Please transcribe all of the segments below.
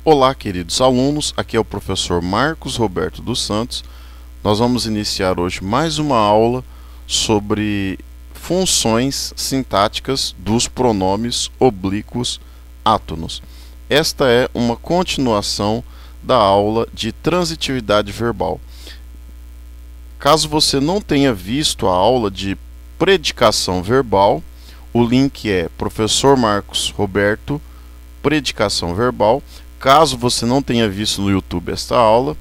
Olá, queridos alunos, aqui é o professor Marcos Roberto dos Santos. Nós vamos iniciar hoje mais uma aula sobre funções sintáticas dos pronomes oblíquos átonos. Esta é uma continuação da aula de transitividade verbal. Caso você não tenha visto a aula de predicação verbal, o link é Professor Marcos Roberto, Predicação Verbal. Caso você não tenha visto no YouTube esta aula,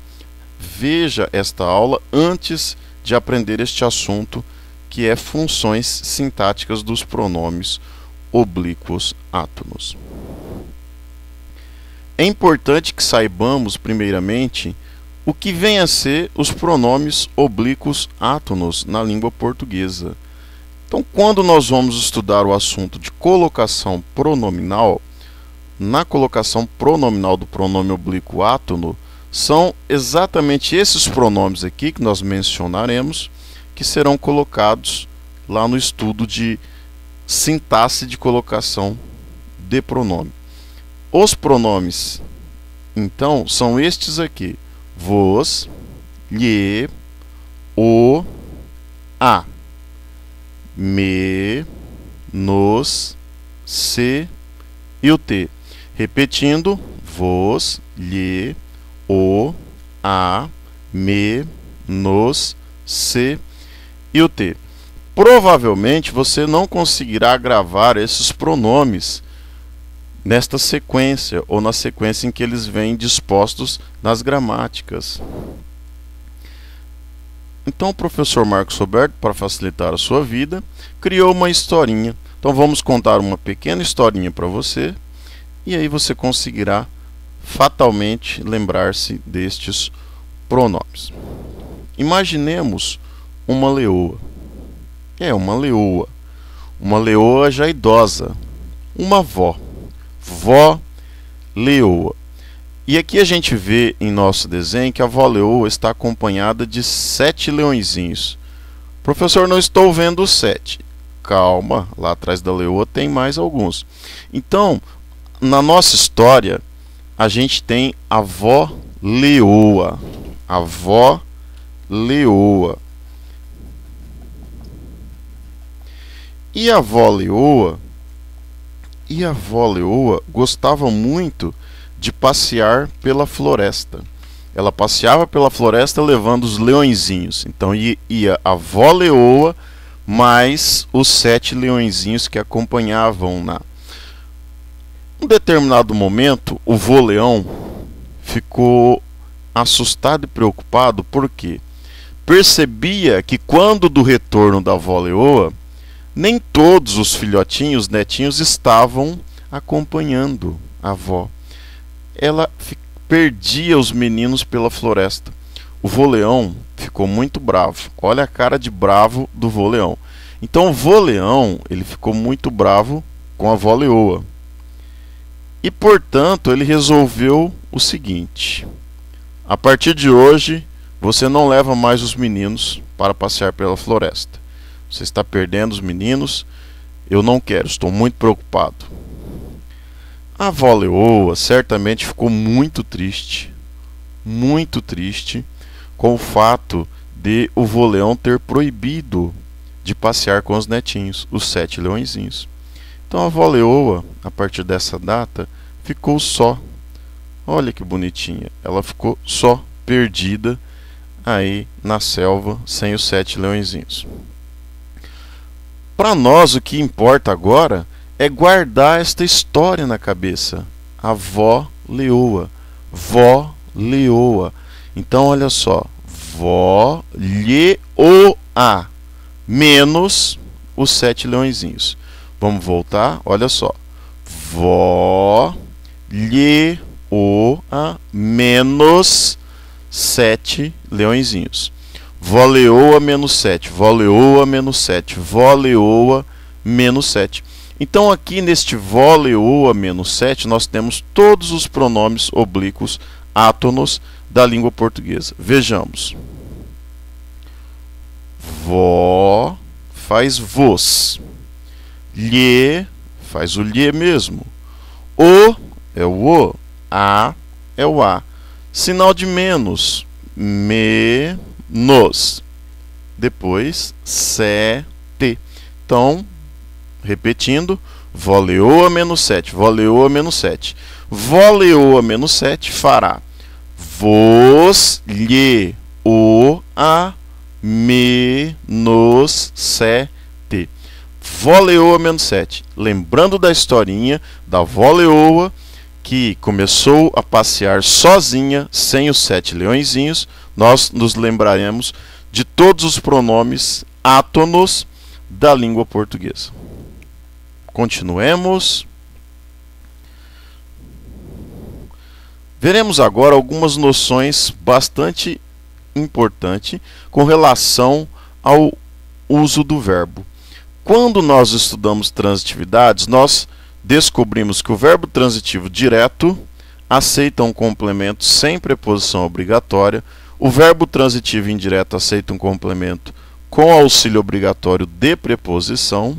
veja esta aula antes de aprender este assunto, que é funções sintáticas dos pronomes oblíquos átonos. É importante que saibamos, primeiramente, o que vem a ser os pronomes oblíquos átonos na língua portuguesa. Então, quando nós vamos estudar o assunto de colocação pronominal, na colocação pronominal do pronome oblíquo átono, são exatamente esses pronomes aqui que nós mencionaremos, que serão colocados lá no estudo de sintaxe de colocação de pronome. Os pronomes, então, são estes aqui: vos, lhe, o, a, me, nos, se e o te. Repetindo: vos, lhe, o, a, me, nos, se e o te. Provavelmente você não conseguirá gravar esses pronomes nesta sequência ou na sequência em que eles vêm dispostos nas gramáticas. Então o professor Marcos Roberto, para facilitar a sua vida, criou uma historinha. Então vamos contar uma pequena historinha para você, e aí você conseguirá fatalmente lembrar-se destes pronomes. Imaginemos uma leoa. Uma leoa já idosa, uma vó, vó leoa. E aqui a gente vê em nosso desenho que a vó leoa está acompanhada de 7 leõezinhos. Professor, não estou vendo os 7. Calma, lá atrás da leoa tem mais alguns. Então, na nossa história, a gente tem a vó leoa. A vó leoa. E a vó leoa gostava muito de passear pela floresta. Ela passeava pela floresta levando os leõezinhos. Então ia a vó leoa mais os 7 leõezinhos que acompanhavam-na. Em um determinado momento, o vô leão ficou assustado e preocupado porque percebia que quando do retorno da vó leoa, nem todos os filhotinhos, netinhos, estavam acompanhando a avó. Ela perdia os meninos pela floresta. O vô leão ficou muito bravo. Olha a cara de bravo do vô leão. Então o vô leão, ele ficou muito bravo com a vó leoa. E, portanto, ele resolveu o seguinte: a partir de hoje, você não leva mais os meninos para passear pela floresta. Você está perdendo os meninos. Eu não quero, estou muito preocupado. A avó leoa certamente ficou muito triste com o fato de o vô leão ter proibido de passear com os netinhos, os 7 leõezinhos. Então a avó leoa, a partir dessa data, ficou só. Olha que bonitinha, ela ficou só, perdida aí na selva, sem os 7 leõezinhos. Para nós, o que importa agora é guardar esta história na cabeça. A vó leoa. Vó leoa. Então, olha só. Vó leoa menos os 7 leõezinhos. Vamos voltar? Olha só. Vó leoa menos 7 leõezinhos. Vó leoa menos 7, vó leoa menos 7, vó leoa menos 7. Então aqui neste vó leoa menos 7 nós temos todos os pronomes oblíquos átonos da língua portuguesa. Vejamos. Vó faz vos. Lhe faz o lhe mesmo. O é o o. A é o A. Sinal de menos, menos. Depois, sete. Então, repetindo, voleoa menos 7, voleoa menos 7. Voleoa menos 7 fará vos lhe o a menos 7. Voleoa menos 7. Lembrando da historinha da voleoa, que começou a passear sozinha, sem os 7 leõezinhos, nós nos lembraremos de todos os pronomes átonos da língua portuguesa. Continuemos. Veremos agora algumas noções bastante importantes com relação ao uso do verbo. Quando nós estudamos transitividades, nós descobrimos que o verbo transitivo direto aceita um complemento sem preposição obrigatória, o verbo transitivo indireto aceita um complemento com auxílio obrigatório de preposição,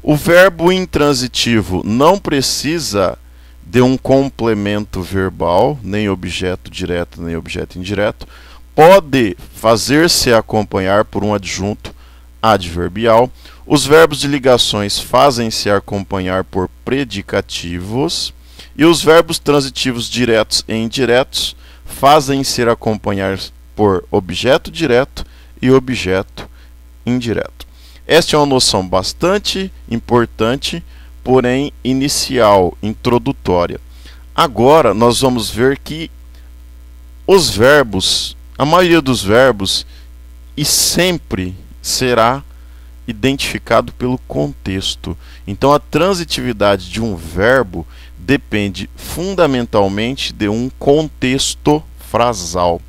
o verbo intransitivo não precisa de um complemento verbal, nem objeto direto, nem objeto indireto, pode fazer-se acompanhar por um adjunto adverbial. Os verbos de ligações fazem-se acompanhar por predicativos e os verbos transitivos diretos e indiretos fazem-se acompanhar por objeto direto e objeto indireto. Esta é uma noção bastante importante, porém inicial, introdutória. Agora nós vamos ver que os verbos, a maioria dos verbos, e sempre será identificado pelo contexto. Então a transitividade de um verbo depende fundamentalmente de um contexto frasal.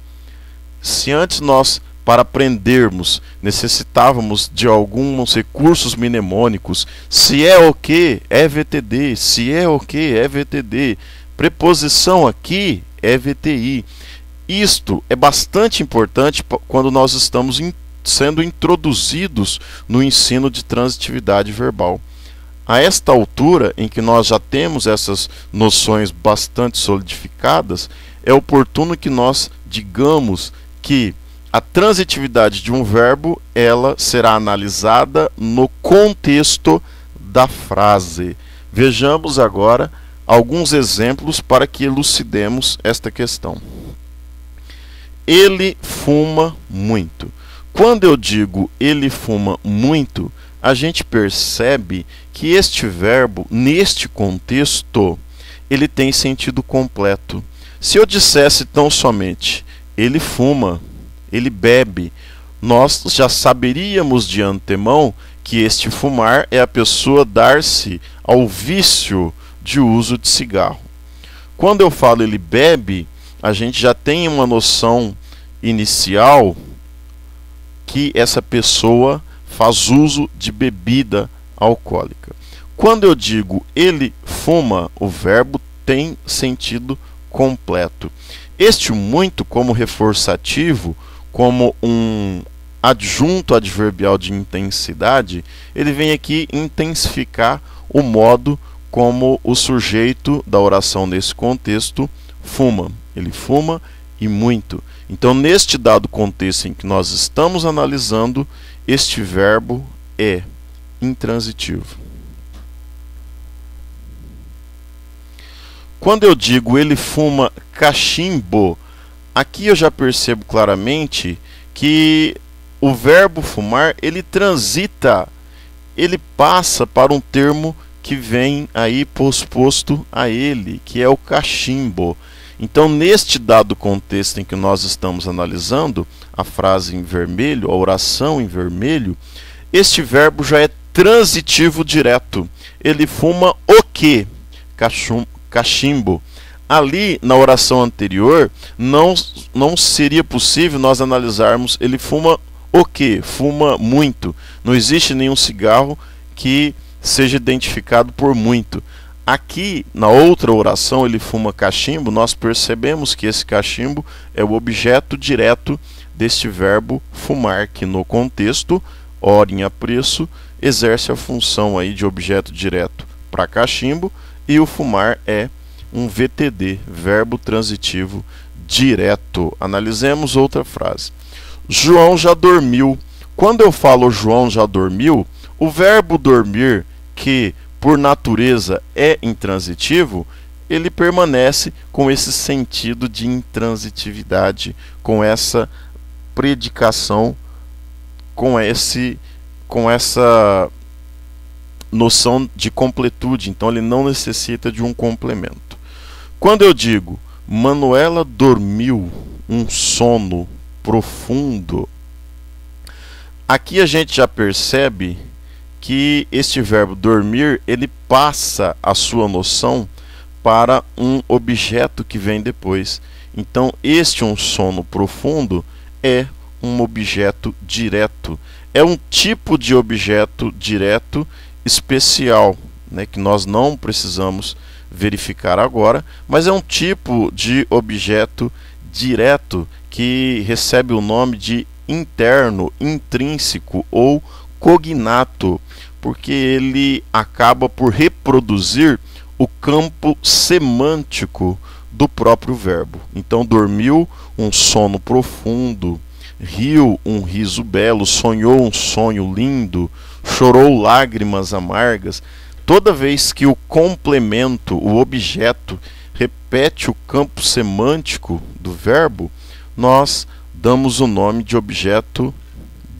Se antes nós, para aprendermos, necessitávamos de alguns recursos mnemônicos, se é o que, é VTD, se é o que, é VTD, preposição aqui é VTI. Isto é bastante importante quando nós estamos sendo introduzidos no ensino de transitividade verbal. A esta altura, em que nós já temos essas noções bastante solidificadas, é oportuno que nós digamos que a transitividade de um verbo, ela será analisada no contexto da frase. Vejamos agora alguns exemplos para que elucidemos esta questão. Ele fuma muito. Quando eu digo ele fuma muito, a gente percebe que este verbo, neste contexto, ele tem sentido completo. Se eu dissesse tão somente ele fuma, ele bebe, nós já saberíamos de antemão que este fumar é a pessoa dar-se ao vício de uso de cigarro. Quando eu falo ele bebe, a gente já tem uma noção inicial que essa pessoa faz uso de bebida alcoólica. Quando eu digo ele fuma, o verbo tem sentido completo. Este muito, como reforçativo, como um adjunto adverbial de intensidade, ele vem aqui intensificar o modo como o sujeito da oração nesse contexto fuma. Ele fuma e muito. Então, neste dado contexto em que nós estamos analisando, este verbo é intransitivo. Quando eu digo ele fuma cachimbo, aqui eu já percebo claramente que o verbo fumar, ele transita, ele passa para um termo que vem aí posposto a ele, que é o cachimbo. Então, neste dado contexto em que nós estamos analisando a frase em vermelho, a oração em vermelho, este verbo já é transitivo direto. Ele fuma o quê? Cachimbo. Ali, na oração anterior, não seria possível nós analisarmos ele fuma o quê? Fuma muito. Não existe nenhum cigarro que seja identificado por muito. Aqui, na outra oração, ele fuma cachimbo, nós percebemos que esse cachimbo é o objeto direto deste verbo fumar, que no contexto, ora em apreço, exerce a função aí de objeto direto para cachimbo, e o fumar é um VTD, verbo transitivo direto. Analisemos outra frase. João já dormiu. Quando eu falo João já dormiu, o verbo dormir, que por natureza é intransitivo, ele permanece com esse sentido de intransitividade, com essa predicação, com essa noção de completude. Então ele não necessita de um complemento. Quando eu digo Manuela dormiu um sono profundo, aqui a gente já percebe que este verbo dormir, ele passa a sua noção para um objeto que vem depois. Então este um sono profundo é um objeto direto. É um tipo de objeto direto especial, né, que nós não precisamos verificar agora, mas é um tipo de objeto direto que recebe o nome de interno, intrínseco ou cognato, porque ele acaba por reproduzir o campo semântico do próprio verbo. Então, dormiu um sono profundo, riu um riso belo, sonhou um sonho lindo, chorou lágrimas amargas. Toda vez que o complemento, o objeto, repete o campo semântico do verbo, nós damos o nome de objeto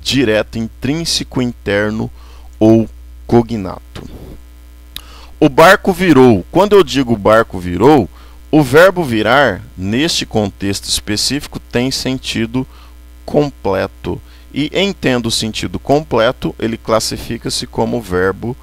direto, intrínseco, interno ou cognato. O barco virou. Quando eu digo barco virou, o verbo virar, neste contexto específico, tem sentido completo. E em tendo sentido completo, ele classifica-se como verbo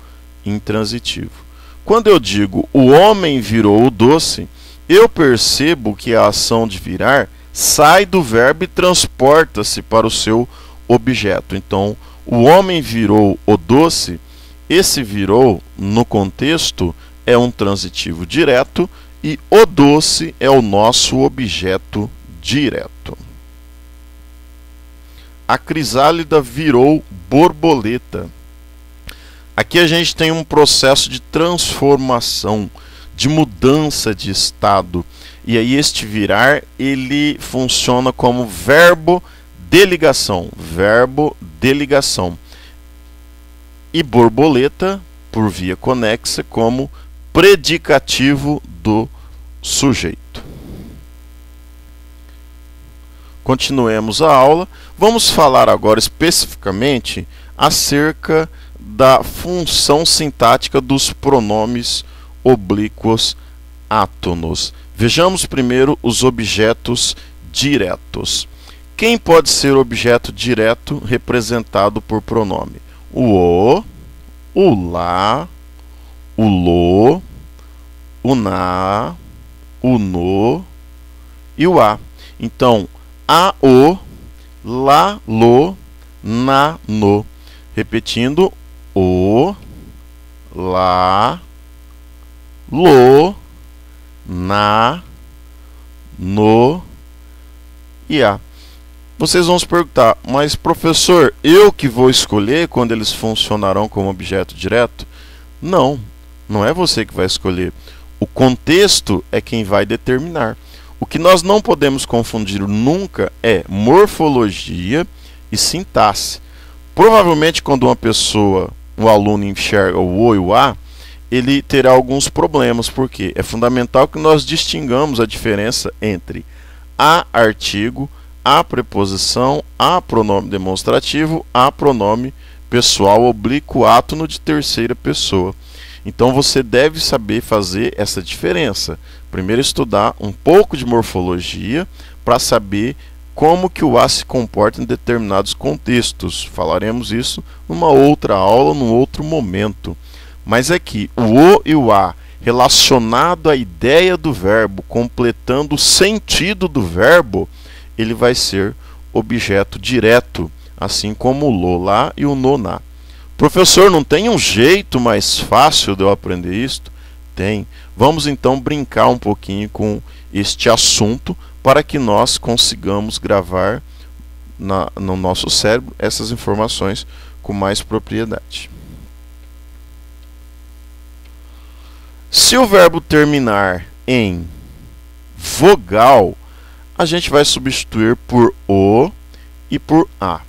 intransitivo. Quando eu digo o homem virou o doce, eu percebo que a ação de virar sai do verbo e transporta-se para o seu objeto. Então, o homem virou o doce. Esse virou, no contexto, é um transitivo direto e o doce é o nosso objeto direto. A crisálida virou borboleta. Aqui a gente tem um processo de transformação, de mudança de estado. E aí este virar, ele funciona como verbo de ligação. Verbo de ligação. E borboleta, por via conexa, como predicativo do sujeito. Continuemos a aula. Vamos falar agora especificamente acerca da função sintática dos pronomes oblíquos átonos. Vejamos primeiro os objetos diretos. Quem pode ser objeto direto representado por pronome? O lá, o lo, o na, o no e o a. Então, a, o, lá, lo, na, no. Repetindo, o, lá, lo, na, no e a. Vocês vão se perguntar, mas professor, eu que vou escolher quando eles funcionarão como objeto direto? Não, não é você que vai escolher. O contexto é quem vai determinar. O que nós não podemos confundir nunca é morfologia e sintaxe. Provavelmente quando uma pessoa, um aluno enxerga o o e o a, ele terá alguns problemas, porque é fundamental que nós distingamos a diferença entre a artigo, a preposição, a pronome demonstrativo, a pronome pessoal oblíquo átono de terceira pessoa. Então você deve saber fazer essa diferença. Primeiro estudar um pouco de morfologia para saber como que o a se comporta em determinados contextos. Falaremos isso numa outra aula, num outro momento. Mas aqui, o e o a relacionado à ideia do verbo, completando o sentido do verbo, ele vai ser objeto direto, assim como o lo lá e o no na. Professor, não tem um jeito mais fácil de eu aprender isto? Tem. Vamos então brincar um pouquinho com este assunto para que nós consigamos gravar no nosso cérebro essas informações com mais propriedade. Se o verbo terminar em vogal, a gente vai substituir por o e por a.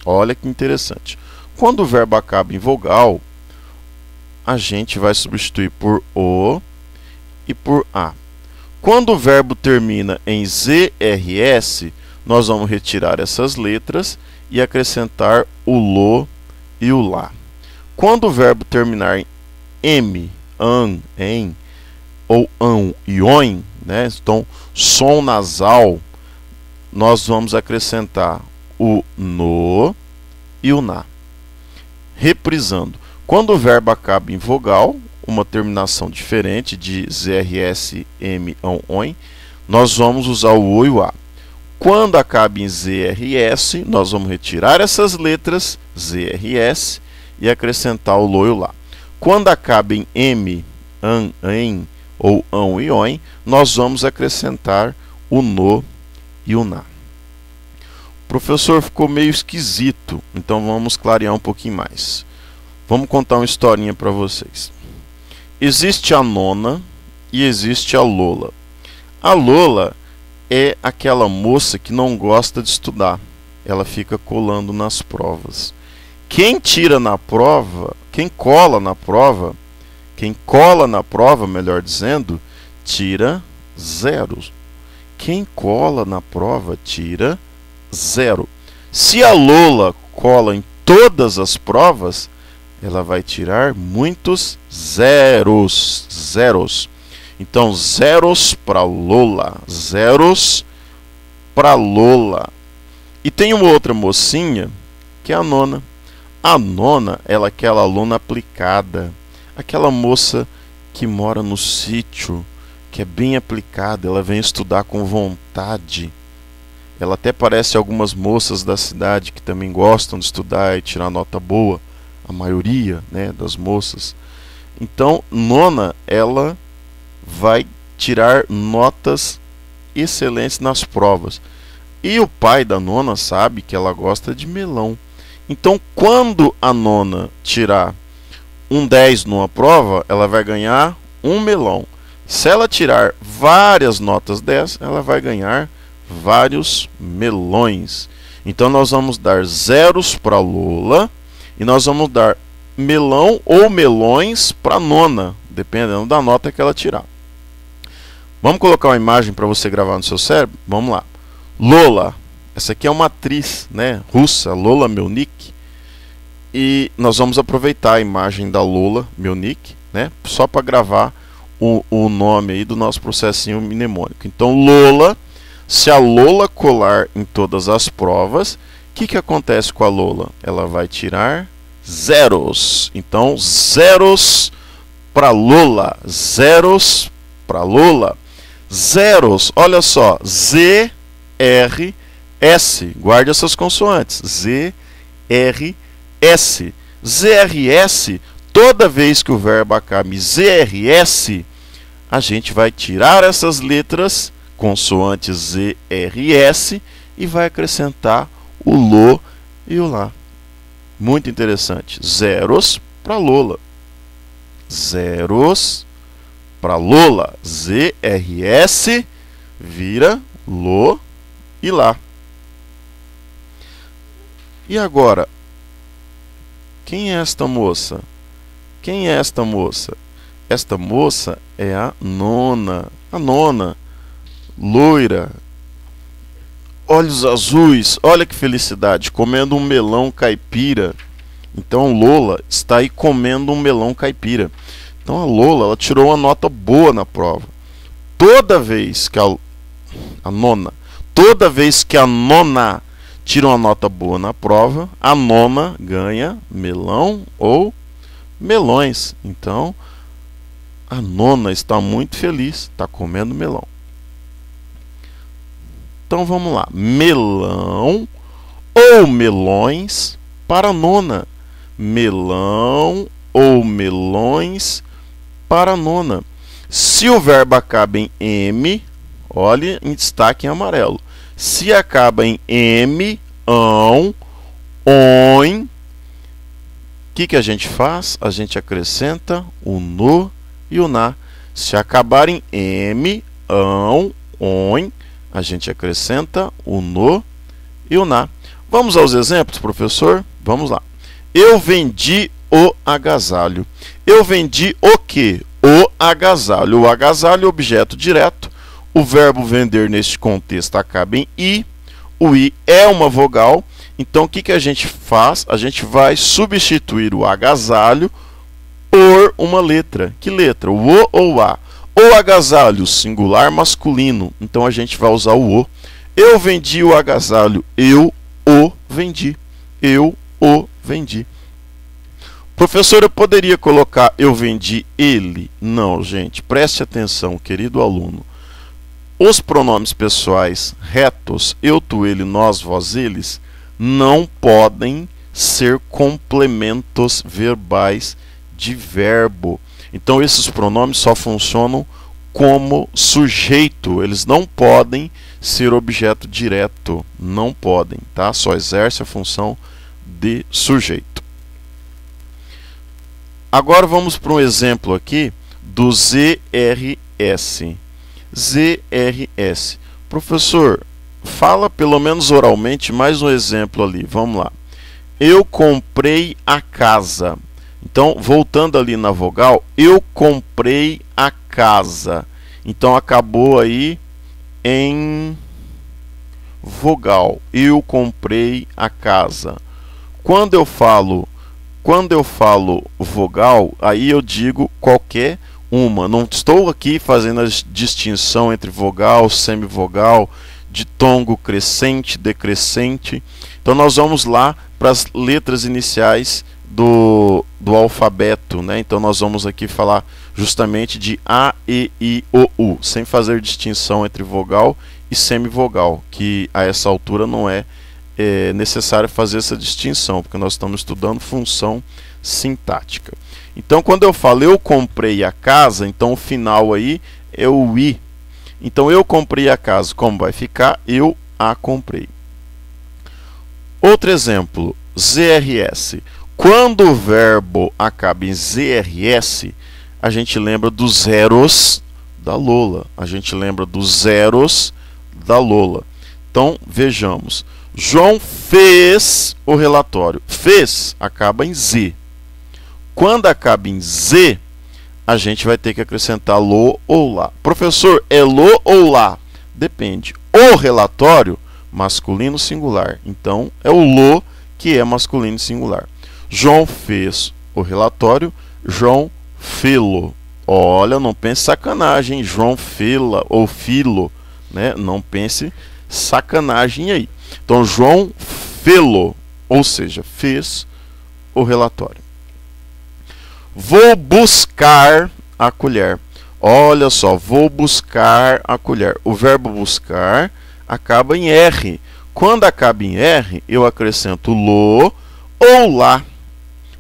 Olha que interessante. Quando o verbo acaba em vogal, a gente vai substituir por o e por a. Quando o verbo termina em ZRS, nós vamos retirar essas letras e acrescentar o lo e o lá. Quando o verbo terminar em M, an, em, ou ão e oin, né? Então, som nasal, nós vamos acrescentar o no e o na. Reprisando, quando o verbo acaba em vogal, uma terminação diferente de ZRS, M, ão, oin, nós vamos usar o o e o a. Quando acaba em ZRS, nós vamos retirar essas letras, ZRS, e acrescentar o lo e o lá. Quando acaba em M, an, em, ou ão e oin, nós vamos acrescentar o no e o na. O professor ficou meio esquisito, então vamos clarear um pouquinho mais. Vamos contar uma historinha para vocês. Existe a Nona e existe a Lola. A Lola é aquela moça que não gosta de estudar. Ela fica colando nas provas. Quem tira na prova, quem cola na prova, melhor dizendo, tira 0. Quem cola na prova tira 0. Se a Lola cola em todas as provas, ela vai tirar muitos zeros. Então, zeros para Lola, zeros para Lola. E tem uma outra mocinha, que é a Nona. A Nona, ela é aquela aluna aplicada, aquela moça que mora no sítio, que é bem aplicada, ela vem estudar com vontade. Ela até parece algumas moças da cidade que também gostam de estudar e tirar nota boa, a maioria, né, das moças. Então, Nona, ela vai tirar notas excelentes nas provas. E o pai da Nona sabe que ela gosta de melão. Então, quando a Nona tirar um 10 numa prova, ela vai ganhar um melão. Se ela tirar várias notas 10, ela vai ganhar vários melões. Então, nós vamos dar zeros para Lola e nós vamos dar melão ou melões para Nona, dependendo da nota que ela tirar. Vamos colocar uma imagem para você gravar no seu cérebro? Vamos lá. Lola, essa aqui é uma atriz, né, russa, Lola Melnik. E nós vamos aproveitar a imagem da Lola Melnik, né, só para gravar o nome aí do nosso processinho mnemônico. Então, Lola, se a Lola colar em todas as provas, o que acontece com a Lola? Ela vai tirar zeros. Então, zeros para Lola, zeros para Lola. Zeros, olha só, Z, R, S, guarde essas consoantes, Z, R, S. ZRS, toda vez que o verbo acaba em ZRS, a gente vai tirar essas letras, consoantes ZRS, e vai acrescentar o lo e o lá. Muito interessante. Zeros para Lola. Zeros para Lola. ZRS vira lo e lá. E agora, quem é esta moça? Quem é esta moça? Esta moça é a Nona. A Nona, loira, olhos azuis, olha que felicidade, comendo um melão caipira. Então Lola está aí comendo um melão caipira. Então a Lola, ela tirou uma nota boa na prova. Toda vez que toda vez que a Nona tira uma nota boa na prova, a Nona ganha melão ou melões. Então a Nona está muito feliz, está comendo melão. Então vamos lá, melão ou melões para a Nona. Melão ou melões para a Nona. Se o verbo acaba em M, olhe em destaque em amarelo. Se acaba em M, ão, oin, o que a gente faz? A gente acrescenta o no e o na. Se acabar em M, ão, on, a gente acrescenta o no e o na. Vamos aos exemplos, professor? Vamos lá. Eu vendi o agasalho. Eu vendi o quê? O agasalho. O agasalho é objeto direto. O verbo vender neste contexto acaba em i. O i é uma vogal. Então o que a gente faz? A gente vai substituir o agasalho por uma letra. Que letra? O ou o a? O agasalho, singular masculino. Então a gente vai usar o o. Eu vendi o agasalho. Eu o vendi. Eu o vendi. Professor, eu poderia colocar eu vendi ele? Não, gente. Preste atenção, querido aluno. Os pronomes pessoais retos, eu, tu, ele, nós, vós, eles, não podem ser complementos verbais de verbo. Então, esses pronomes só funcionam como sujeito. Eles não podem ser objeto direto. Não podem, tá? Só exerce a função de sujeito. Agora vamos para um exemplo aqui do ZRS. ZRS. Professor, fala pelo menos oralmente mais um exemplo ali. Vamos lá. Eu comprei a casa. Então, voltando ali na vogal, eu comprei a casa. Então, acabou aí em vogal. Eu comprei a casa. Quando eu falo vogal, aí eu digo qualquer uma. Não estou aqui fazendo a distinção entre vogal, semivogal, ditongo, crescente, decrescente. Então nós vamos lá para as letras iniciais do alfabeto, né? Então nós vamos aqui falar justamente de A, E, I, O, U, sem fazer distinção entre vogal e semivogal, que a essa altura não é necessário fazer essa distinção, porque nós estamos estudando função sintática. Então, quando eu falo eu comprei a casa, então o final aí é o i. Então, eu comprei a casa, como vai ficar? Eu a comprei. Outro exemplo, ZRS. Quando o verbo acaba em ZRS, a gente lembra dos zeros da Lola. A gente lembra dos zeros da Lola. Então, vejamos. João fez o relatório. Fez acaba em Z. Quando acaba em Z, a gente vai ter que acrescentar lo ou lá. Professor, é lo ou lá? Depende. O relatório, masculino singular. Então, é o lo que é masculino singular. João fez o relatório. João filo. Olha, não pense sacanagem. João fila ou filo, né? Não pense sacanagem aí. Então, João fê-lo, ou seja, fez o relatório. Vou buscar a colher. Olha só, vou buscar a colher. O verbo buscar acaba em R. Quando acaba em R, eu acrescento lo ou lá.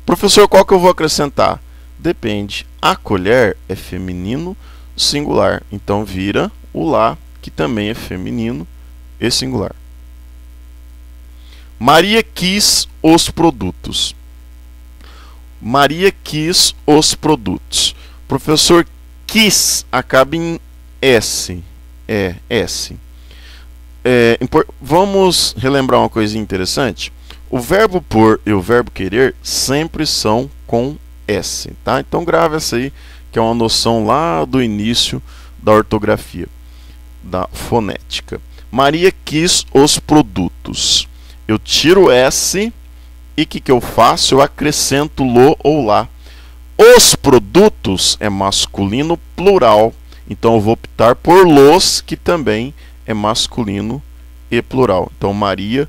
Professor, qual que eu vou acrescentar? Depende. A colher é feminino singular. Então, vira o lá, que também é feminino e singular. Maria quis os produtos. Maria quis os produtos. Professor, quis acaba em S. S. Vamos relembrar uma coisinha interessante. O verbo por e o verbo querer sempre são com S, tá? Então grave essa aí, que é uma noção lá do início da ortografia, da fonética. Maria quis os produtos. Eu tiro S e o que eu faço? Eu acrescento lo ou lá. Os produtos é masculino plural. Então eu vou optar por los, que também é masculino e plural. Então Maria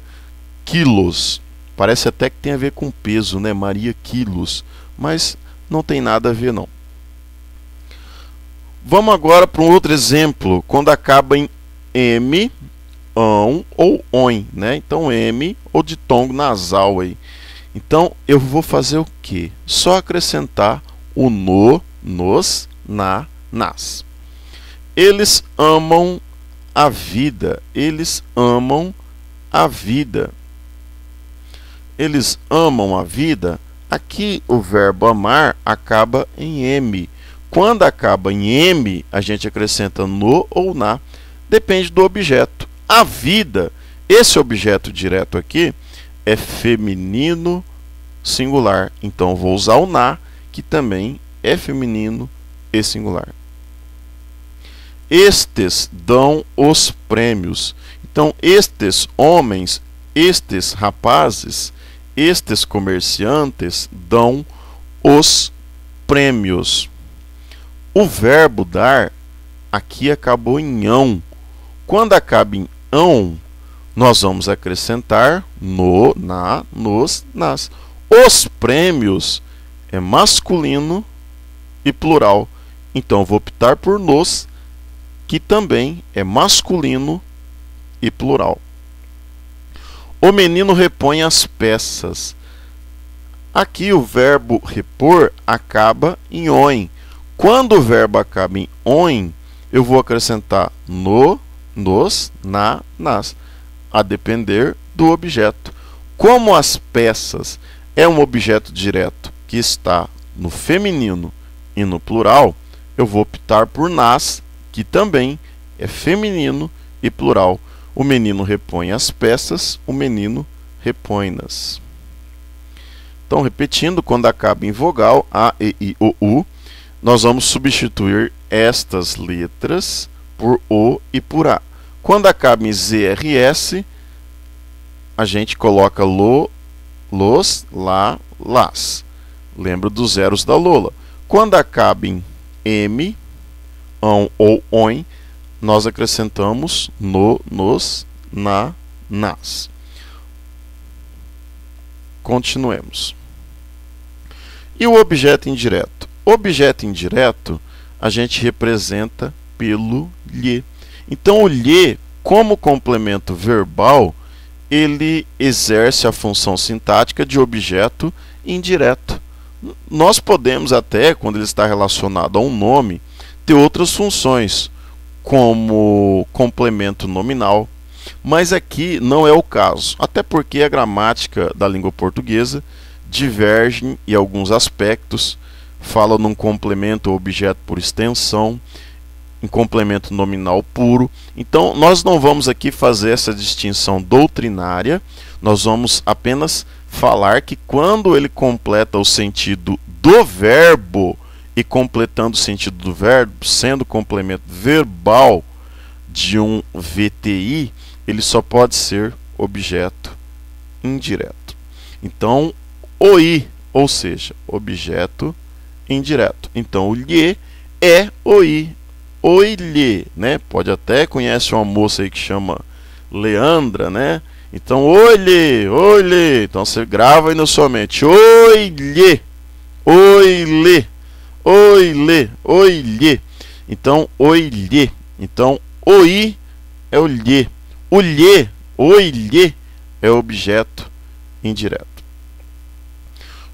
quilos. Parece até que tem a ver com peso, né? Maria quilos. Mas não tem nada a ver, não. Vamos agora para um outro exemplo. Quando acaba em M, ão ou on, né? Então M ou ditongo nasal aí. Então eu vou fazer o quê? Só acrescentar o no, nos, na, nas. Eles amam a vida. Eles amam a vida. Eles amam a vida. Aqui o verbo amar acaba em M. Quando acaba em M, a gente acrescenta no ou na, depende do objeto. A vida, esse objeto direto aqui, é feminino singular. Então, eu vou usar o na, que também é feminino e singular. Estes dão os prêmios. Então, estes homens, estes rapazes, estes comerciantes dão os prêmios. O verbo dar aqui acabou em ão. Quando acaba em ão, nós vamos acrescentar no, na, nos, nas. Os prêmios é masculino e plural. Então, eu vou optar por nos, que também é masculino e plural. O menino repõe as peças. Aqui o verbo repor acaba em oin. Quando o verbo acaba em oin, eu vou acrescentar no, nos, na, nas, a depender do objeto. Como as peças é um objeto direto que está no feminino e no plural, eu vou optar por nas, que também é feminino e plural. O menino repõe as peças, o menino repõe-nas. Então, repetindo, quando acaba em vogal, A, E, I, O, U, nós vamos substituir estas letras por O e por A. Quando acaba em ZRS, a gente coloca lo, los, lá, las. Lembra dos zeros da Lola. Quando acaba em M, ão ou oin, nós acrescentamos no, nos, na, nas. Continuemos. E o objeto indireto? Objeto indireto a gente representa pelo lhe. Então, o lhe, como complemento verbal, ele exerce a função sintática de objeto indireto. Nós podemos até, quando ele está relacionado a um nome, ter outras funções, como complemento nominal, mas aqui não é o caso, até porque a gramática da língua portuguesa diverge em alguns aspectos, fala num complemento ou objeto por extensão, em complemento nominal puro. Então, nós não vamos aqui fazer essa distinção doutrinária, nós vamos apenas falar que quando ele completa o sentido do verbo, e completando o sentido do verbo, sendo complemento verbal de um VTI, ele só pode ser objeto indireto. Então, o i, ou seja, objeto indireto. Então, o lhe é o i. Oi-lhe, né? Pode até conhece uma moça aí que chama Leandra, né? Então, oi-lhe, oi-lhe. Então, você grava aí na sua mente. Oi-lhe, oi-lhe, oi-lhe, oi-lhe. Então, oi-lhe. Então, oi é o lhe. O lhe, oi-lhe, é objeto indireto.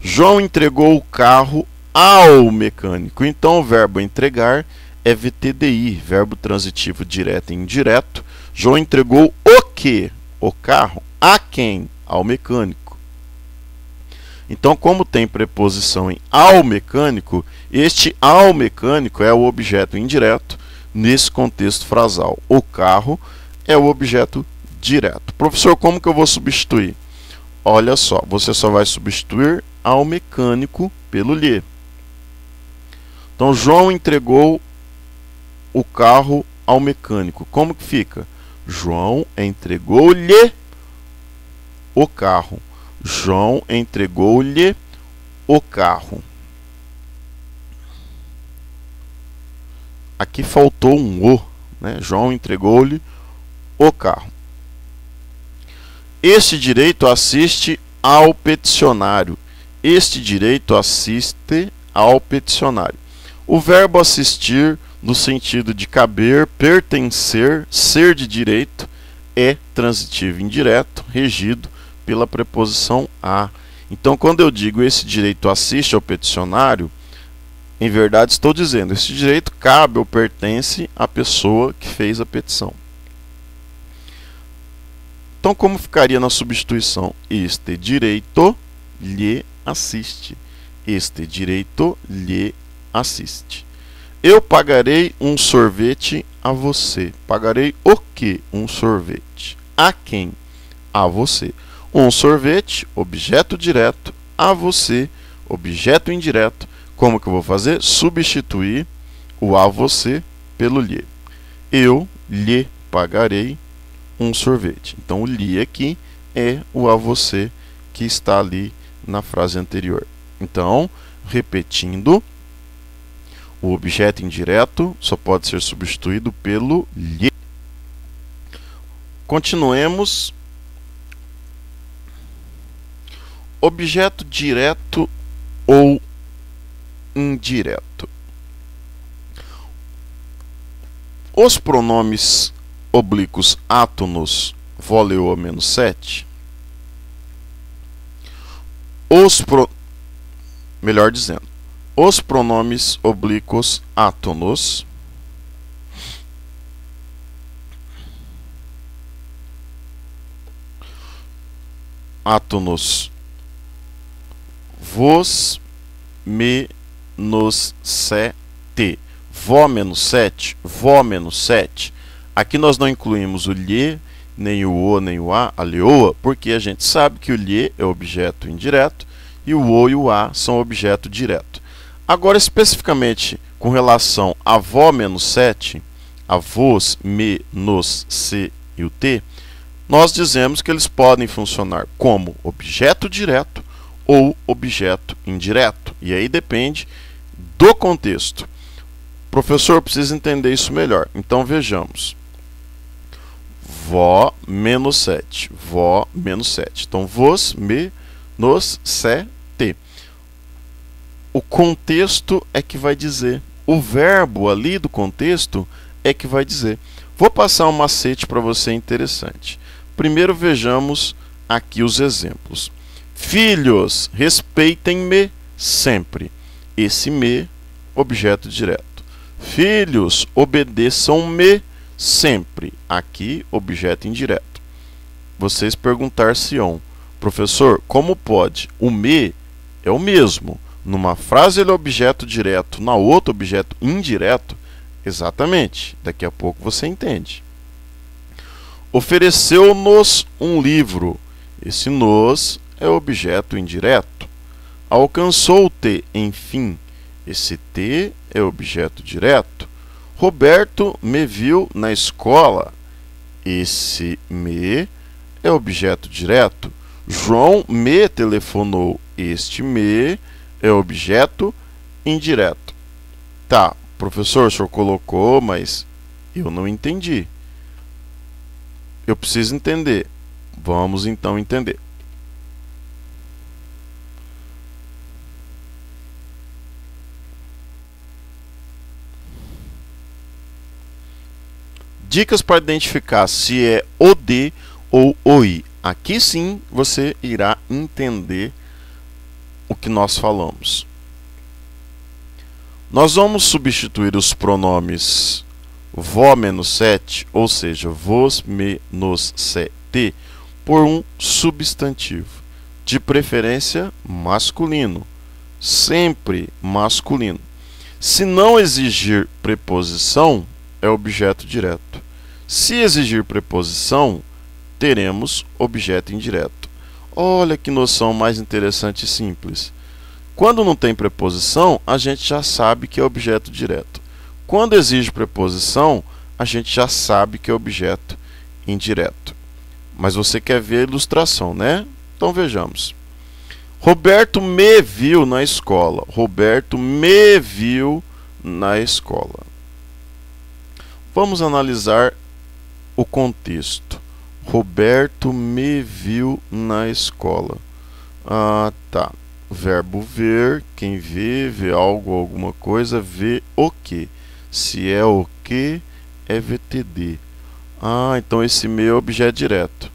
João entregou o carro ao mecânico. Então, o verbo entregar é VTDI, verbo transitivo direto e indireto. João entregou o quê? O carro. A quem? Ao mecânico. Então, como tem preposição em ao mecânico, este ao mecânico é o objeto indireto nesse contexto frasal. O carro é o objeto direto. Professor, como que eu vou substituir? Olha só, você só vai substituir ao mecânico pelo lhe. Então, João entregou o carro ao mecânico. Como que fica? João entregou-lhe o carro. João entregou-lhe o carro. Aqui faltou um o, né? João entregou-lhe o carro. Este direito assiste ao peticionário. Este direito assiste ao peticionário. O verbo assistir, no sentido de caber, pertencer, ser de direito, é transitivo indireto, regido pela preposição a. Então, quando eu digo esse direito assiste ao peticionário, em verdade estou dizendo, esse direito cabe ou pertence à pessoa que fez a petição. Então, como ficaria na substituição? Este direito lhe assiste. Este direito lhe assiste. Eu pagarei um sorvete a você. Pagarei o quê? Um sorvete. A quem? A você. Um sorvete, objeto direto. A você, objeto indireto. Como que eu vou fazer? Substituir o a você pelo lhe. Eu lhe pagarei um sorvete. Então, o lhe aqui é o a você que está ali na frase anterior. Então, repetindo, o objeto indireto só pode ser substituído pelo lhe. Continuemos. Objeto direto ou indireto. Os pronomes oblíquos átonos, voleoa menos 7, melhor dizendo, os pronomes oblíquos átonos vos, me, nos, se, te. Vó menos 7, vó menos 7. Aqui nós não incluímos o lhe, nem o o, nem o a leoa, porque a gente sabe que o lhe é objeto indireto e o o e o a são objeto direto. Agora, especificamente com relação a vó menos 7, a vos, me, nos, se e o te, nós dizemos que eles podem funcionar como objeto direto ou objeto indireto. E aí depende do contexto. Professor, precisa entender isso melhor. Então vejamos. Vó menos 7. Vó menos 7. Então, vos, me, nos, se, te. O contexto é que vai dizer. O verbo ali do contexto é que vai dizer. Vou passar um macete para você interessante. Primeiro vejamos aqui os exemplos. Filhos, respeitem-me sempre. Esse me, objeto direto. Filhos, obedeçam-me sempre. Aqui, objeto indireto. Vocês perguntar-se-ão, professor, como pode? O me é o mesmo. Numa frase ele é objeto direto, na outra objeto indireto. Exatamente. Daqui a pouco você entende. Ofereceu-nos um livro. Esse nos é objeto indireto. Alcançou-te, enfim. Esse te é objeto direto. Roberto me viu na escola. Esse me é objeto direto. João me telefonou. Este me é objeto indireto. Tá, professor, o senhor colocou, mas eu não entendi. Eu preciso entender. Vamos então entender. Dicas para identificar se é o de ou o i. Aqui sim você irá entender o que nós falamos. Nós vamos substituir os pronomes vó menos 7, ou seja, vos, me, nos, se, te, por um substantivo, de preferência masculino, sempre masculino. Se não exigir preposição, é objeto direto. Se exigir preposição, teremos objeto indireto. Olha que noção mais interessante e simples. Quando não tem preposição, a gente já sabe que é objeto direto. Quando exige preposição, a gente já sabe que é objeto indireto. Mas você quer ver a ilustração, né? Então vejamos. Roberto me viu na escola. Roberto me viu na escola. Vamos analisar o contexto. Roberto me viu na escola. Tá. Verbo ver, quem vê, vê algo, alguma coisa, vê o que. Se é o que, é VTD. Então esse me é objeto direto.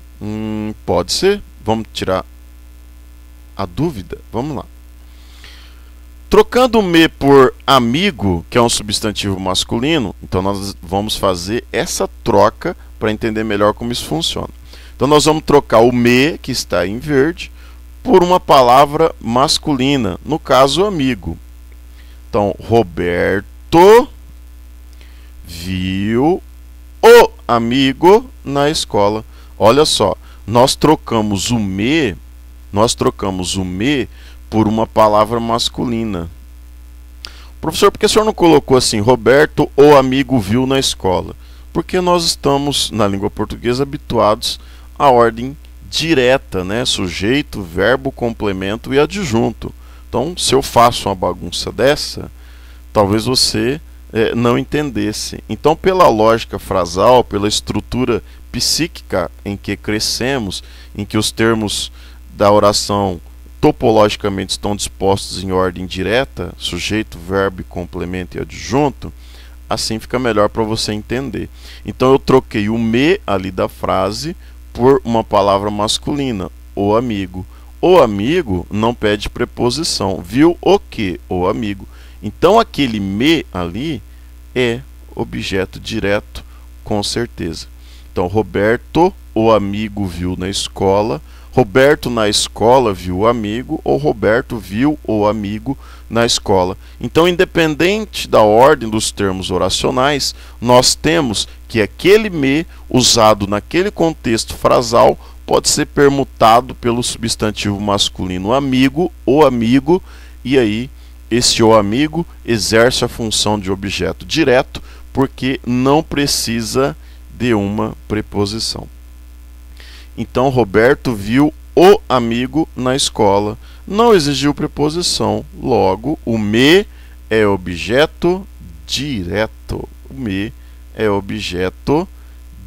Pode ser. Vamos tirar a dúvida. Vamos lá. Trocando o me por amigo, que é um substantivo masculino, então nós vamos fazer essa troca para entender melhor como isso funciona. Então nós vamos trocar o me, que está em verde, por uma palavra masculina, no caso amigo. Então, Roberto viu o amigo na escola. Olha só, nós trocamos o me por uma palavra masculina. Professor, por que o senhor não colocou assim, Roberto, o amigo viu na escola? Porque nós estamos, na língua portuguesa, habituados à ordem direta, né? Sujeito, verbo, complemento e adjunto. Então, se eu faço uma bagunça dessa, talvez você não entendesse. Então, pela lógica frasal, pela estrutura psíquica em que crescemos, em que os termos da oração topologicamente estão dispostos em ordem direta, sujeito, verbo, complemento e adjunto, assim fica melhor para você entender. Então eu troquei o me ali da frase por uma palavra masculina, o amigo. O amigo não pede preposição. Viu o que? O amigo. Então aquele me ali é objeto direto, com certeza. Então Roberto, o amigo viu na escola. Roberto na escola viu o amigo, ou Roberto viu o amigo na escola. Então, independente da ordem dos termos oracionais, nós temos que aquele me usado naquele contexto frasal pode ser permutado pelo substantivo masculino amigo, o amigo, e aí esse o amigo exerce a função de objeto direto, porque não precisa de uma preposição. Então, Roberto viu o amigo na escola. Não exigiu preposição. Logo, o me é objeto direto. O me é objeto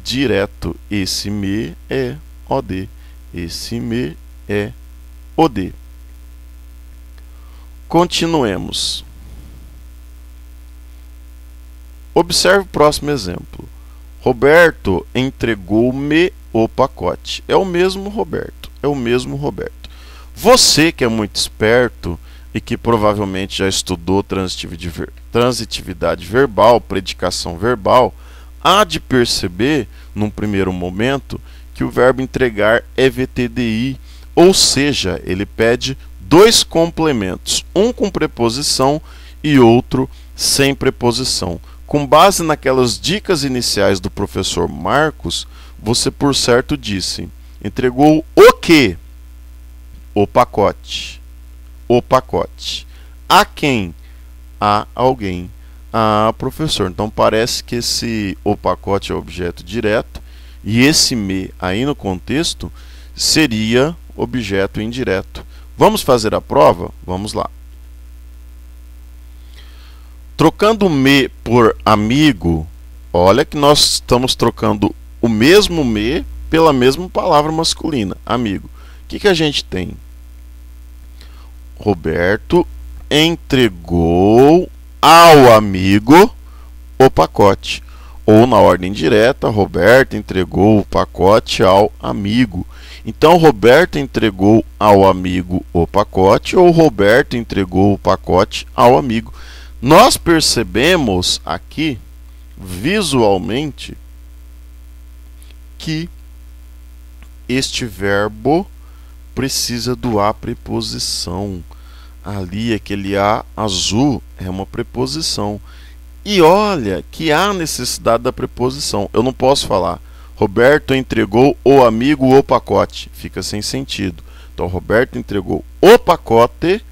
direto. Esse me é OD. Esse me é OD. Continuemos. Observe o próximo exemplo. Roberto entregou-me o pacote. É o mesmo Roberto. É o mesmo Roberto. Você que é muito esperto e que provavelmente já estudou transitividade verbal, predicação verbal, há de perceber, num primeiro momento, que o verbo entregar é VTDI, ou seja, ele pede dois complementos, um com preposição e outro sem preposição. Com base naquelas dicas iniciais do professor Marcos, você por certo disse, entregou o quê? O pacote. O pacote. A quem? A alguém. A professor. Então parece que esse o pacote é objeto direto e esse me aí no contexto seria objeto indireto. Vamos fazer a prova? Vamos lá. Trocando me por amigo, olha que nós estamos trocando o mesmo me pela mesma palavra masculina, amigo. O que a gente tem? Roberto entregou ao amigo o pacote. Ou na ordem direta, Roberto entregou o pacote ao amigo. Então, Roberto entregou ao amigo o pacote ou Roberto entregou o pacote ao amigo. Nós percebemos aqui, visualmente, que este verbo precisa do a preposição. Ali, aquele a azul é uma preposição. E olha que há necessidade da preposição. Eu não posso falar Roberto entregou o amigo o pacote. Fica sem sentido. Então, Roberto entregou o pacote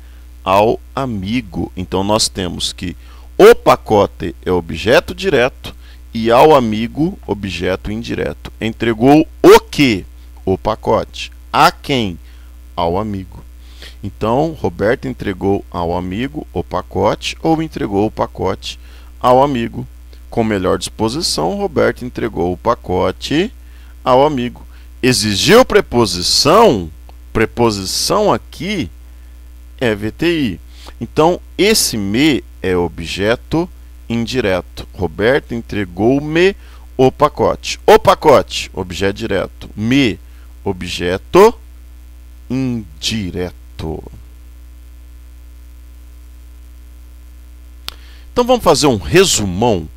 ao amigo. Então, nós temos que o pacote é objeto direto e ao amigo, objeto indireto. Entregou o que? O pacote. A quem? Ao amigo. Então, Roberto entregou ao amigo o pacote ou entregou o pacote ao amigo. Com melhor disposição, Roberto entregou o pacote ao amigo. Exigiu preposição? Preposição aqui é VTI. Então, esse me é objeto indireto. Roberto entregou-me o pacote. O pacote, objeto direto. Me, objeto indireto. Então, vamos fazer um resumão?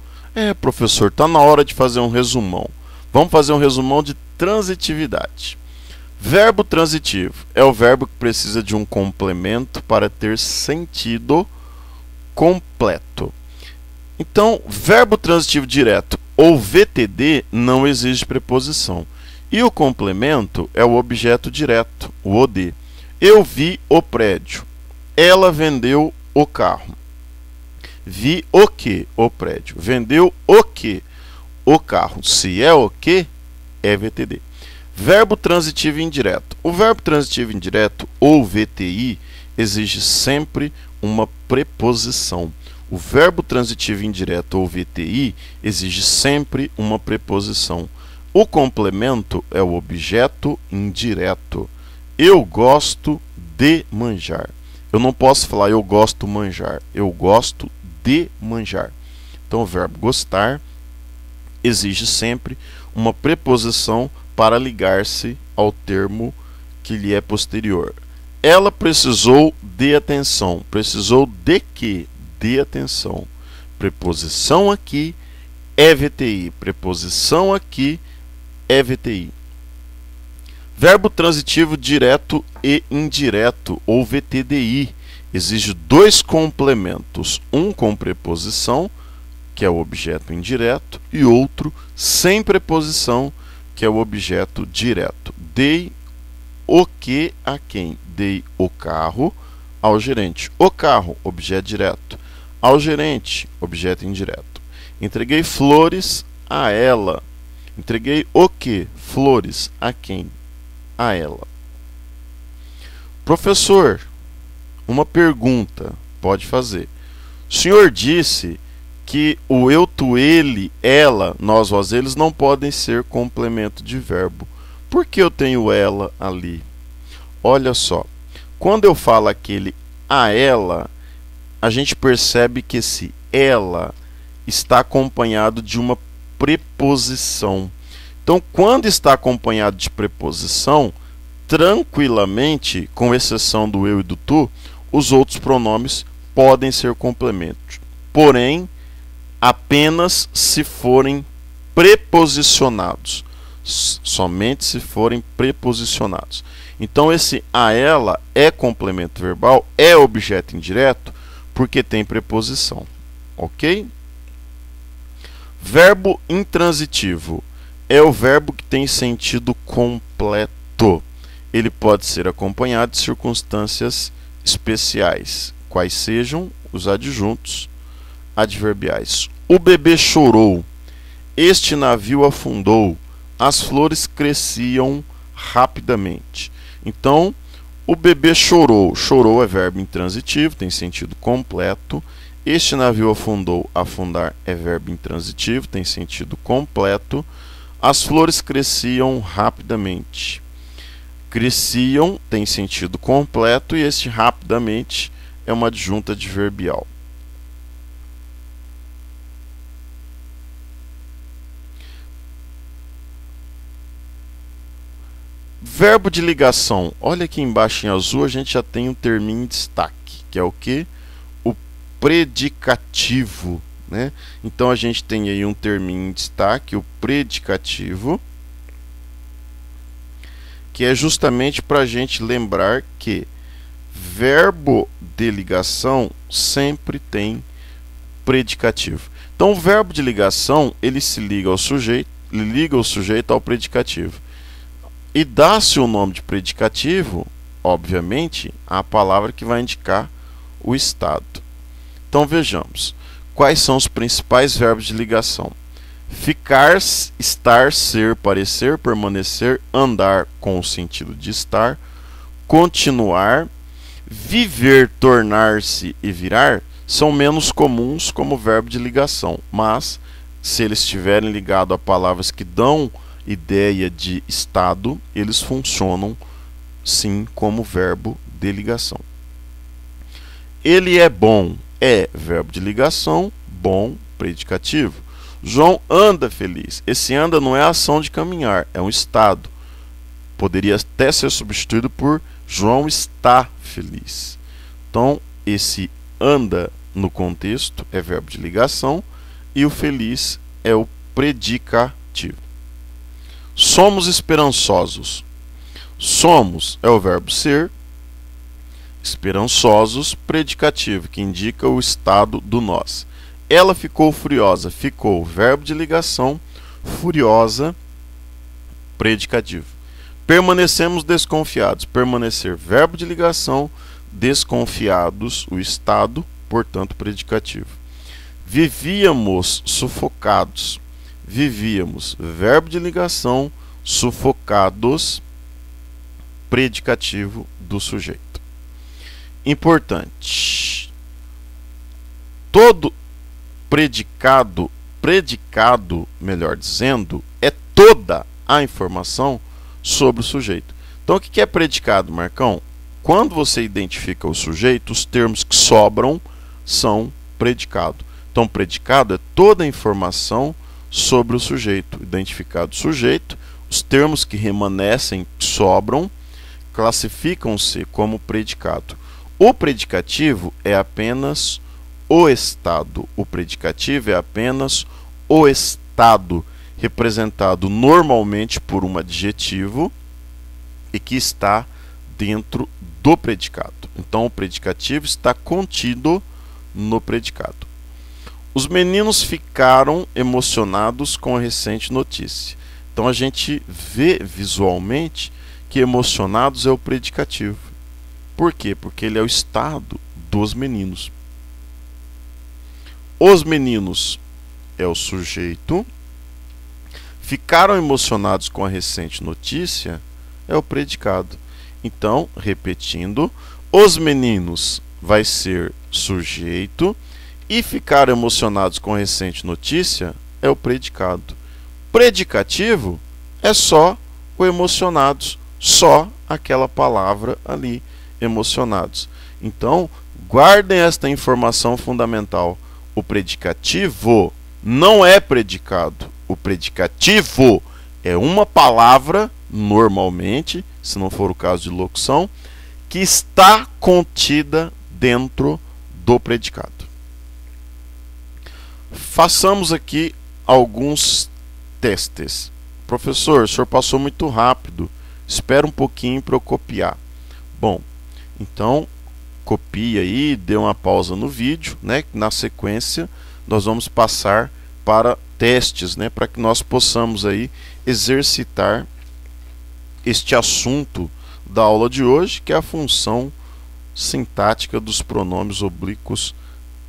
Professor, está na hora de fazer um resumão. Vamos fazer um resumão de transitividade. Verbo transitivo é o verbo que precisa de um complemento para ter sentido completo. Então, verbo transitivo direto ou VTD não exige preposição. E o complemento é o objeto direto, o OD. Eu vi o prédio. Ela vendeu o carro. Vi o que? O prédio. Vendeu o que? O carro. Se é o que, é VTD. Verbo transitivo indireto. O verbo transitivo indireto, ou VTI, exige sempre uma preposição. O verbo transitivo indireto, ou VTI, exige sempre uma preposição. O complemento é o objeto indireto. Eu gosto de manjar. Eu não posso falar eu gosto manjar. Eu gosto de manjar. Então, o verbo gostar exige sempre uma preposição para ligar-se ao termo que lhe é posterior. Ela precisou de atenção. Precisou de quê? De atenção. Preposição aqui é VTI. Preposição aqui é VTI. Verbo transitivo direto e indireto, ou VTDI, exige dois complementos, um com preposição, que é o objeto indireto, e outro sem preposição, que é o objeto direto. Dei o que a quem? Dei o carro ao gerente. O carro, objeto direto. Ao gerente, objeto indireto. Entreguei flores a ela. Entreguei o que? Flores a quem? A ela. Professor, uma pergunta pode fazer. O senhor disse que o eu, tu, ele, ela, nós, vós, eles não podem ser complemento de verbo. Por que eu tenho ela ali? Olha só, quando eu falo aquele a ela, a gente percebe que esse ela está acompanhado de uma preposição. Então, quando está acompanhado de preposição, tranquilamente, com exceção do eu e do tu, os outros pronomes podem ser complementos. Porém, apenas se forem preposicionados. Somente se forem preposicionados. Então, esse a ela é complemento verbal, é objeto indireto, porque tem preposição. Ok? Verbo intransitivo é o verbo que tem sentido completo. Ele pode ser acompanhado de circunstâncias especiais, quais sejam os adjuntos adverbiais. O bebê chorou. Este navio afundou. As flores cresciam rapidamente. Então, o bebê chorou. Chorou é verbo intransitivo, tem sentido completo. Este navio afundou. Afundar é verbo intransitivo, tem sentido completo. As flores cresciam rapidamente. Cresciam tem sentido completo e este rapidamente é uma adjunta adverbial. Verbo de ligação. Olha aqui embaixo em azul, a gente já tem um terminho em destaque, que é o que? O predicativo, né? Então a gente tem aí um terminho em destaque, o predicativo, que é justamente para a gente lembrar que verbo de ligação sempre tem predicativo. Então o verbo de ligação, ele se liga ao sujeito, ele liga o sujeito ao predicativo. E dá-se o nome de predicativo, obviamente, à palavra que vai indicar o estado. Então vejamos, quais são os principais verbos de ligação? Ficar, estar, ser, parecer, permanecer, andar com o sentido de estar, continuar, viver, tornar-se e virar são menos comuns como verbo de ligação, mas se eles estiverem ligados a palavras que dão ideia de estado, eles funcionam sim como verbo de ligação. Ele é bom, é verbo de ligação, bom, predicativo. João anda feliz. Esse anda não é a ação de caminhar, é um estado. Poderia até ser substituído por João está feliz. Então, esse anda no contexto é verbo de ligação e o feliz é o predicativo. Somos esperançosos. Somos é o verbo ser. Esperançosos, predicativo, que indica o estado do nós. Ela ficou furiosa. Ficou, verbo de ligação, furiosa, predicativo. Permanecemos desconfiados. Permanecer, verbo de ligação, desconfiados, o estado, portanto, predicativo. Vivíamos sufocados. Vivíamos, verbo de ligação, sufocados, predicativo do sujeito. Importante. Todo predicado, melhor dizendo, é toda a informação sobre o sujeito. Então, o que é predicado, Marcão? Quando você identifica o sujeito, os termos que sobram são predicado. Então, predicado é toda a informação sobre o sujeito. Identificado o sujeito, os termos que remanescem, que sobram, classificam-se como predicado. O predicativo é apenas o estado. O predicativo é apenas o estado, representado normalmente por um adjetivo e que está dentro do predicado. Então, o predicativo está contido no predicado. Os meninos ficaram emocionados com a recente notícia. Então, a gente vê visualmente que emocionados é o predicativo. Por quê? Porque ele é o estado dos meninos. Os meninos é o sujeito. Ficaram emocionados com a recente notícia é o predicado. Então, repetindo, os meninos vai ser sujeito e ficaram emocionados com a recente notícia é o predicado. Predicativo é só o emocionados, só aquela palavra ali, emocionados. Então, guardem esta informação fundamental. O predicativo não é predicado. O predicativo é uma palavra, normalmente, se não for o caso de locução, que está contida dentro do predicado. Façamos aqui alguns testes. Professor, o senhor passou muito rápido. Espera um pouquinho para eu copiar. Bom, então copia aí, dê uma pausa no vídeo, né? Na sequência, nós vamos passar para testes, né? Para que nós possamos aí exercitar este assunto da aula de hoje, que é a função sintática dos pronomes oblíquos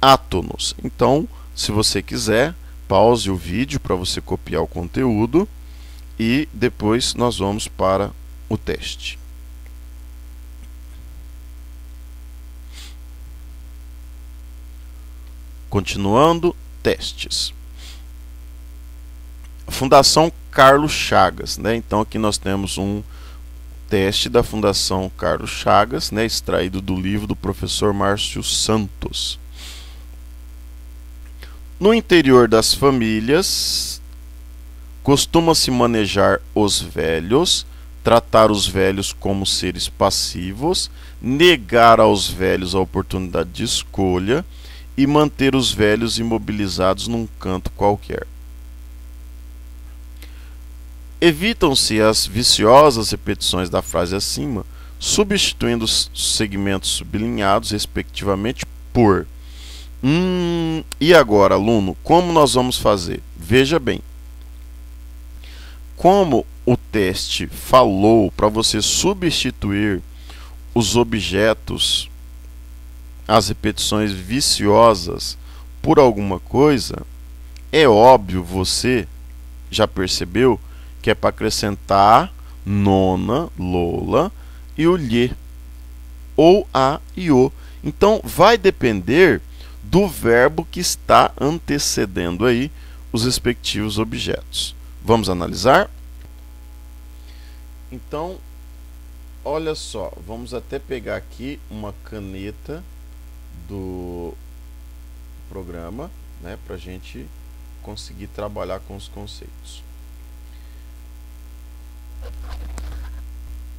átonos. Então, se você quiser, pause o vídeo para você copiar o conteúdo e depois nós vamos para o teste. Continuando, testes. Fundação Carlos Chagas, né? Então aqui nós temos um teste da Fundação Carlos Chagas, né? Extraído do livro do professor Márcio Santos. No interior das famílias, costuma-se manejar os velhos, tratar os velhos como seres passivos, negar aos velhos a oportunidade de escolha e manter os velhos imobilizados num canto qualquer. Evitam-se as viciosas repetições da frase acima, substituindo os segmentos sublinhados, respectivamente, por e agora, aluno, como nós vamos fazer? Veja bem. Como o teste falou para você substituir os objetos, as repetições viciosas, por alguma coisa, é óbvio, você já percebeu que é para acrescentar nona, lola e o lhe, ou a e o. Então, vai depender do verbo que está antecedendo aí os respectivos objetos. Vamos analisar? Então, olha só, vamos até pegar aqui uma caneta do programa, né, para a gente conseguir trabalhar com os conceitos.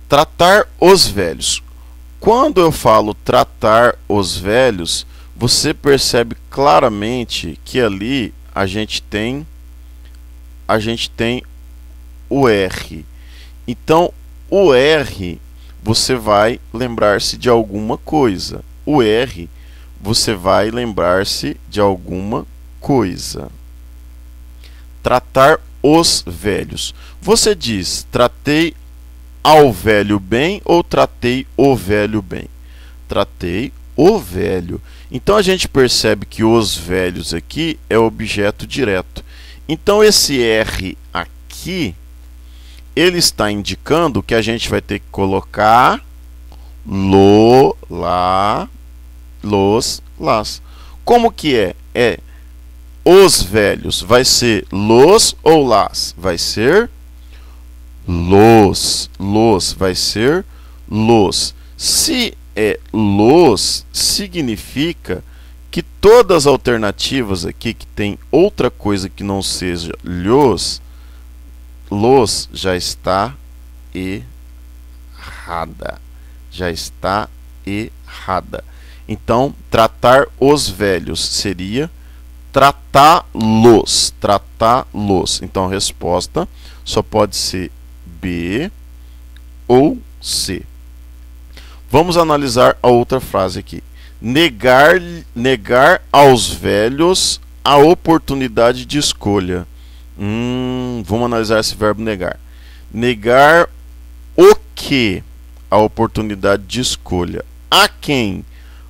Tratar os velhos. Quando eu falo tratar os velhos, você percebe claramente que ali a gente tem o R. Então, o R, você vai lembrar-se de alguma coisa. O R, você vai lembrar-se de alguma coisa. Tratar os velhos. Você diz, tratei ao velho bem ou tratei o velho bem? Tratei o velho. Então a gente percebe que os velhos aqui é objeto direto. Então esse R aqui, ele está indicando que a gente vai ter que colocar lá, los, las. Como que é? É os velhos. Vai ser los ou las? Vai ser los. Los vai ser los. Se é los, significa que todas as alternativas aqui que tem outra coisa que não seja los já está errada. Já está errada. Então, tratar os velhos seria tratá-los. Tratá-los. Então, a resposta só pode ser B ou Vamos analisar a outra frase aqui. Negar aos velhos a oportunidade de escolha. Vamos analisar esse verbo negar. Negar o que? A oportunidade de escolha. A quem?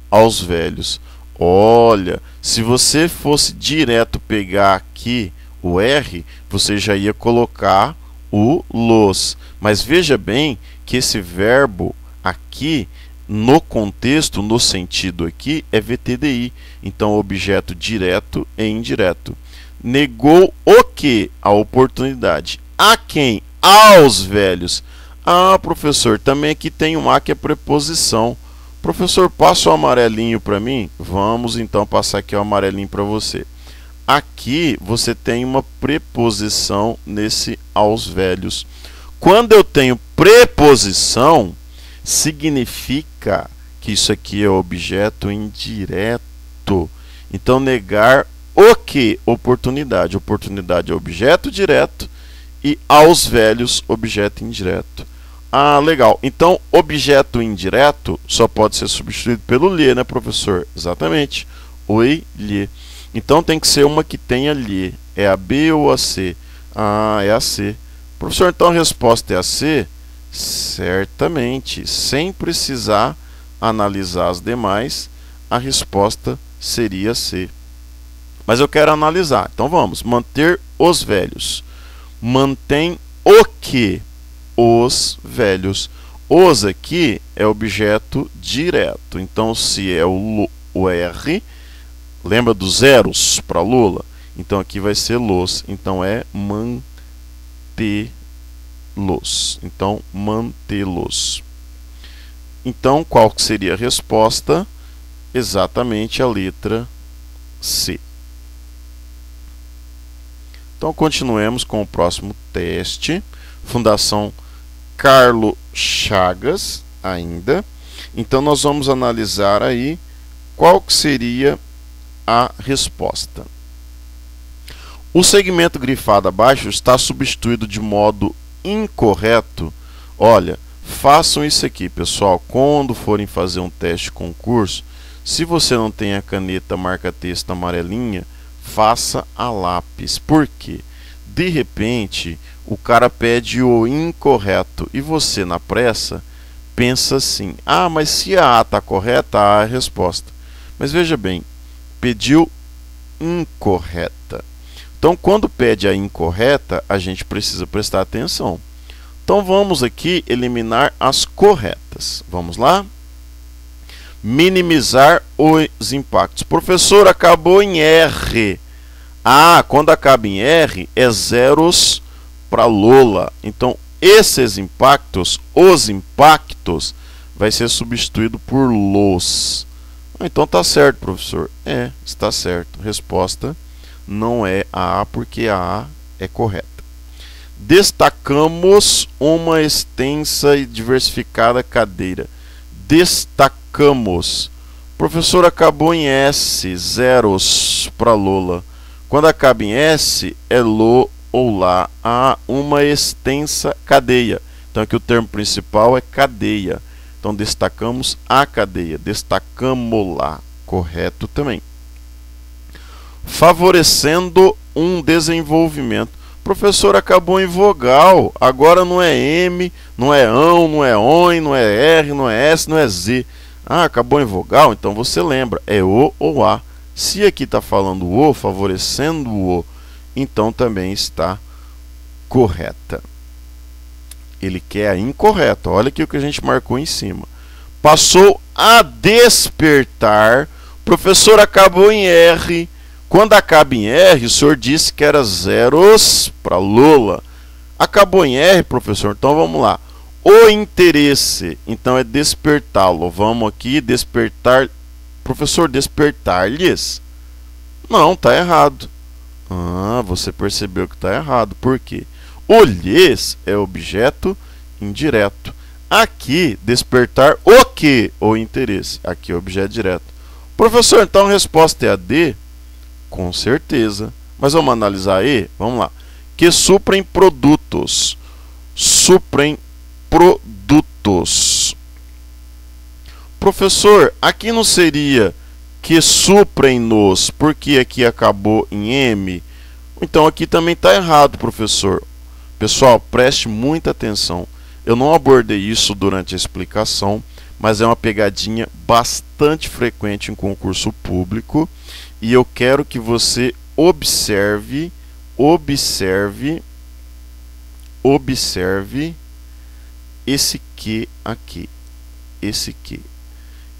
Aos velhos. Olha, se você fosse direto pegar aqui o R, você já ia colocar o los. Mas veja bem que esse verbo aqui, no contexto, no sentido aqui, é VTDI. Então, objeto direto e indireto. Negou o que? A oportunidade. A quem? Aos velhos. Ah, professor, também aqui tem um A que é preposição. Professor, passa o amarelinho para mim? Vamos então passar aqui o amarelinho para você. Aqui você tem uma preposição nesse aos velhos. Quando eu tenho preposição, significa que isso aqui é objeto indireto. Então, negar o que? Oportunidade. Oportunidade é objeto direto e aos velhos, objeto indireto. Ah, legal. Então, objeto indireto só pode ser substituído pelo lhe, né, professor? Exatamente. Oi, lhe. Então, tem que ser uma que tenha lhe. É a B ou a C? Ah, é a C. Professor, então a resposta é a C? Certamente. Sem precisar analisar as demais, a resposta seria C. Mas eu quero analisar. Então, vamos. Manter os velhos. Mantém o que? Os velhos. Os aqui é objeto direto. Então, se é o R, lembra dos zeros para Lula? Então, aqui vai ser los. Então, é mantê-los. Então, mantê-los. Então, qual que seria a resposta? Exatamente a letra C. Então, continuemos com o próximo teste. Fundação Carlo Chagas ainda. Então, nós vamos analisar aí qual que seria a resposta. O segmento grifado abaixo está substituído de modo incorreto. Olha, façam isso aqui, pessoal. Quando forem fazer um teste concurso, se você não tem a caneta marca-texto amarelinha, faça a lápis. Por quê? De repente, o cara pede o incorreto e você, na pressa, pensa assim: ah, mas se a A está correta, a é a resposta. Mas veja bem, pediu incorreta. Então, quando pede a incorreta, a gente precisa prestar atenção. Então, vamos aqui eliminar as corretas. Vamos lá? Minimizar os impactos. Professor, acabou em R. Ah, quando acaba em R, é zeros para Lola. Então, esses impactos, os impactos, vai ser substituído por los. Então, tá certo, professor. É, está certo. Resposta não é a A, porque a A é correta. Destacamos uma extensa e diversificada cadeira. Destacamos. Professor, acabou em S, zeros para Lola. Quando acaba em S, é lo ou lá. Há uma extensa cadeia. Então, aqui o termo principal é cadeia. Então, destacamos a cadeia. Destacamos lá. Correto também. favorecendo um desenvolvimento. Professor, acabou em vogal, agora não é M, não é ão, não é ON, não é R, não é S, não é Z. Ah, acabou em vogal, então você lembra, é O ou A. Se aqui está falando O, favorecendo o, então também está correta. Ele quer a incorreta, olha aqui o que a gente marcou em cima. Passou a despertar, professor, acabou em R. Quando acaba em R, o senhor disse que era zeros para Lola. Acabou em R, professor, então vamos lá. O interesse, então é despertá-lo. Vamos aqui, despertar. Professor, despertar-lhes? Não, está errado. Ah, você percebeu que está errado. Por quê? O lhes é objeto indireto. Aqui, despertar o que? O interesse. Aqui é objeto direto. Professor, então a resposta é a D? Com certeza. Mas vamos analisar aí? Vamos lá. Que suprem produtos. Suprem produtos. Professor, aqui não seria que suprem-nos, porque aqui acabou em M? Então aqui também está errado, professor. Pessoal, preste muita atenção. Eu não abordei isso durante a explicação, mas é uma pegadinha bastante frequente em concurso público. E eu quero que você observe esse que aqui. Esse que. O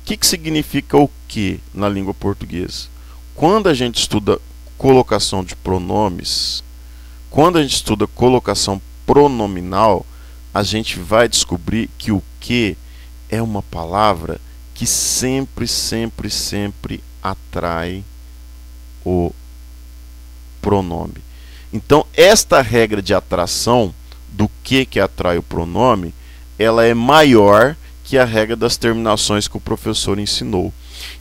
que significa o que na língua portuguesa? Quando a gente estuda colocação de pronomes, quando a gente estuda colocação pronominal, a gente vai descobrir que o que é uma palavra que sempre atrai o pronome. Então, esta regra de atração do que atrai o pronome, ela é maior que a regra das terminações que o professor ensinou.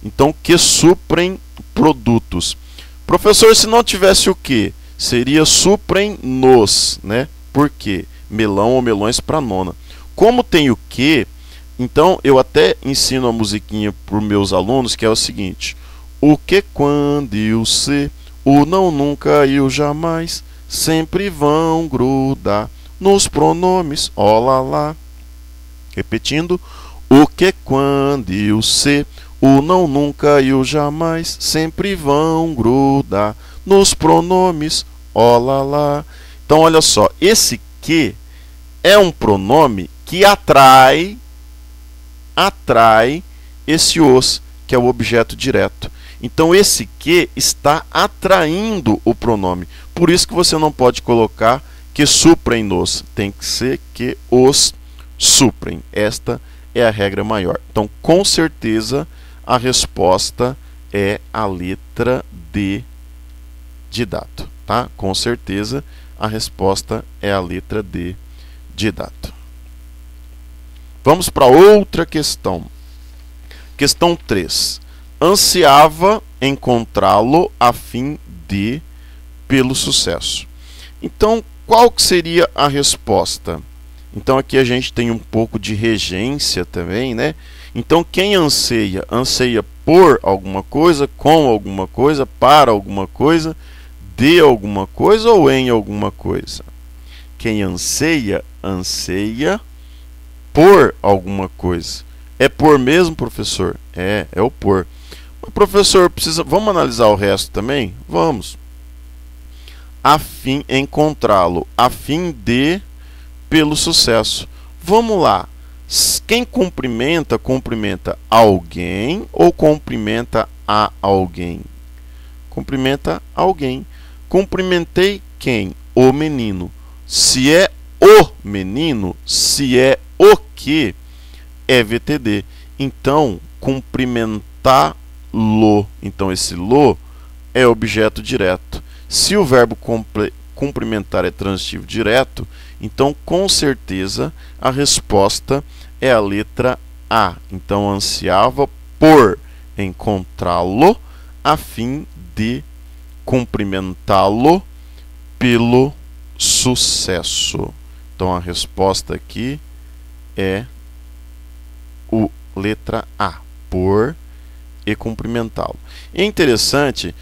Então, que suprem produtos. Professor, se não tivesse o que, seria suprem nos, né? Por quê? Melão ou melões para nona. Como tem o que, então eu até ensino a musiquinha para os meus alunos, que é o seguinte: o que, quando e o se, o não, nunca e o jamais, sempre vão grudar nos pronomes, ó lá lá. Repetindo: o que, quando e o se, o não, nunca e o jamais, sempre vão grudar nos pronomes, ó lá lá. Então olha só, esse que é um pronome que atrai esse os, que é o objeto direto. Então esse que está atraindo o pronome. Por isso que você não pode colocar que suprem nos. Tem que ser que os suprem. Esta é a regra maior. Então, com certeza, a resposta é a letra D de dado. Tá? Com certeza, a resposta é a letra D de dado. Vamos para outra questão. Questão 3. Ansiava encontrá-lo a fim de pelo sucesso. Então, qual que seria a resposta? Então, aqui a gente tem um pouco de regência também, né? Então, quem anseia? Anseia por alguma coisa, com alguma coisa, para alguma coisa, de alguma coisa ou em alguma coisa? Quem anseia, anseia por alguma coisa. É por mesmo, professor? É o por. Mas, professor, vamos analisar o resto também? Vamos. A fim encontrá-lo, a fim de pelo sucesso. Vamos lá. Quem cumprimenta, cumprimenta alguém ou cumprimenta a alguém? Cumprimenta alguém. Cumprimentei quem? O menino. Se é o menino, se é o que, é VTD. Então, cumprimentá-lo. Então, esse lo é objeto direto. Se o verbo cumprimentar é transitivo direto, então, com certeza, a resposta é a letra A. Então, ansiava por encontrá-lo a fim de cumprimentá-lo pelo sucesso. Então, a resposta aqui é a letra A, por e cumprimentá-lo. É interessante,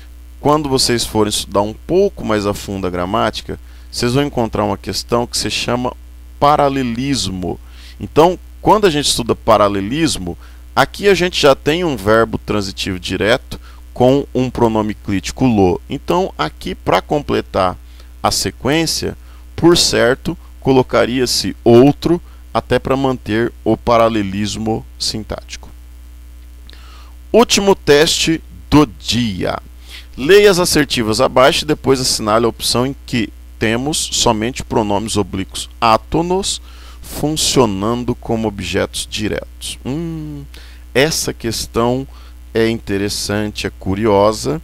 quando vocês forem estudar um pouco mais a fundo a gramática, vocês vão encontrar uma questão que se chama paralelismo. Então, quando a gente estuda paralelismo, aqui a gente já tem um verbo transitivo direto com um pronome clítico lo. Então, aqui para completar a sequência, por certo, colocaria-se outro até para manter o paralelismo sintático. Último teste do dia. Leia as assertivas abaixo e depois assinale a opção em que temos somente pronomes oblíquos átonos funcionando como objetos diretos. Essa questão é interessante, é curiosa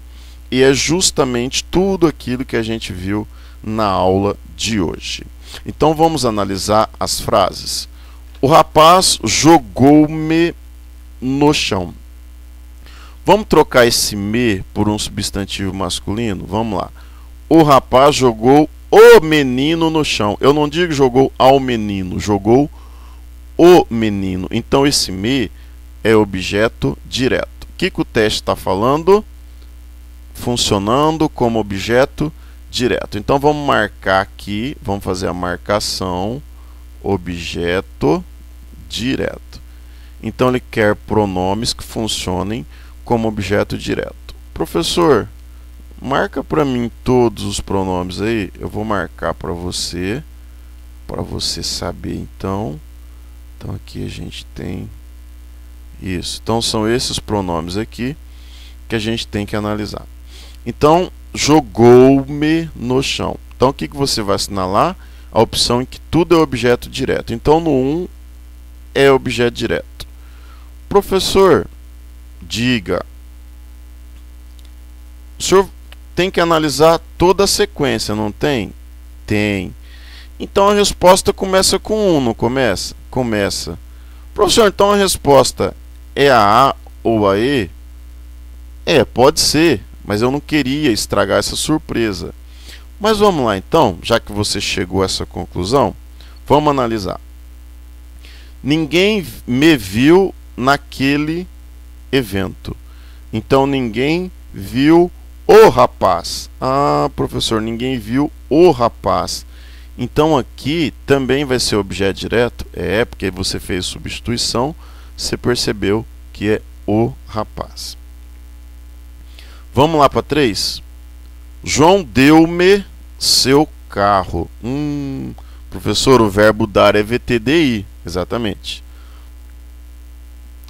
e é justamente tudo aquilo que a gente viu na aula de hoje. Então vamos analisar as frases. O rapaz jogou-me no chão. Vamos trocar esse me por um substantivo masculino? Vamos lá. O rapaz jogou o menino no chão. Eu não digo jogou ao menino, jogou o menino. Então esse me é objeto direto. O que o teste está falando? Funcionando como objeto direto. Então vamos marcar aqui, vamos fazer a marcação objeto direto. Então ele quer pronomes que funcionem como objeto direto. Professor, marca para mim todos os pronomes aí. Eu vou marcar para você saber então. Então aqui a gente tem isso. Então são esses pronomes aqui que a gente tem que analisar. Então, jogou-me no chão. Então o que você vai assinalar? A opção em que tudo é objeto direto. Então no 1 é objeto direto. Professor, diga. O senhor tem que analisar toda a sequência, não tem? Tem. Então a resposta começa com 1, não começa? Começa. Professor, então a resposta é a ou a E? Pode ser, mas eu não queria estragar essa surpresa. Mas vamos lá então, já que você chegou a essa conclusão, vamos analisar. Ninguém me viu naquele evento. Então ninguém viu o rapaz. Ah, professor, ninguém viu o rapaz. Então aqui também vai ser objeto direto? Porque você fez substituição, você percebeu que é o rapaz. Vamos lá para 3. João deu-me seu carro. Professor, o verbo dar é VTDI. Exatamente.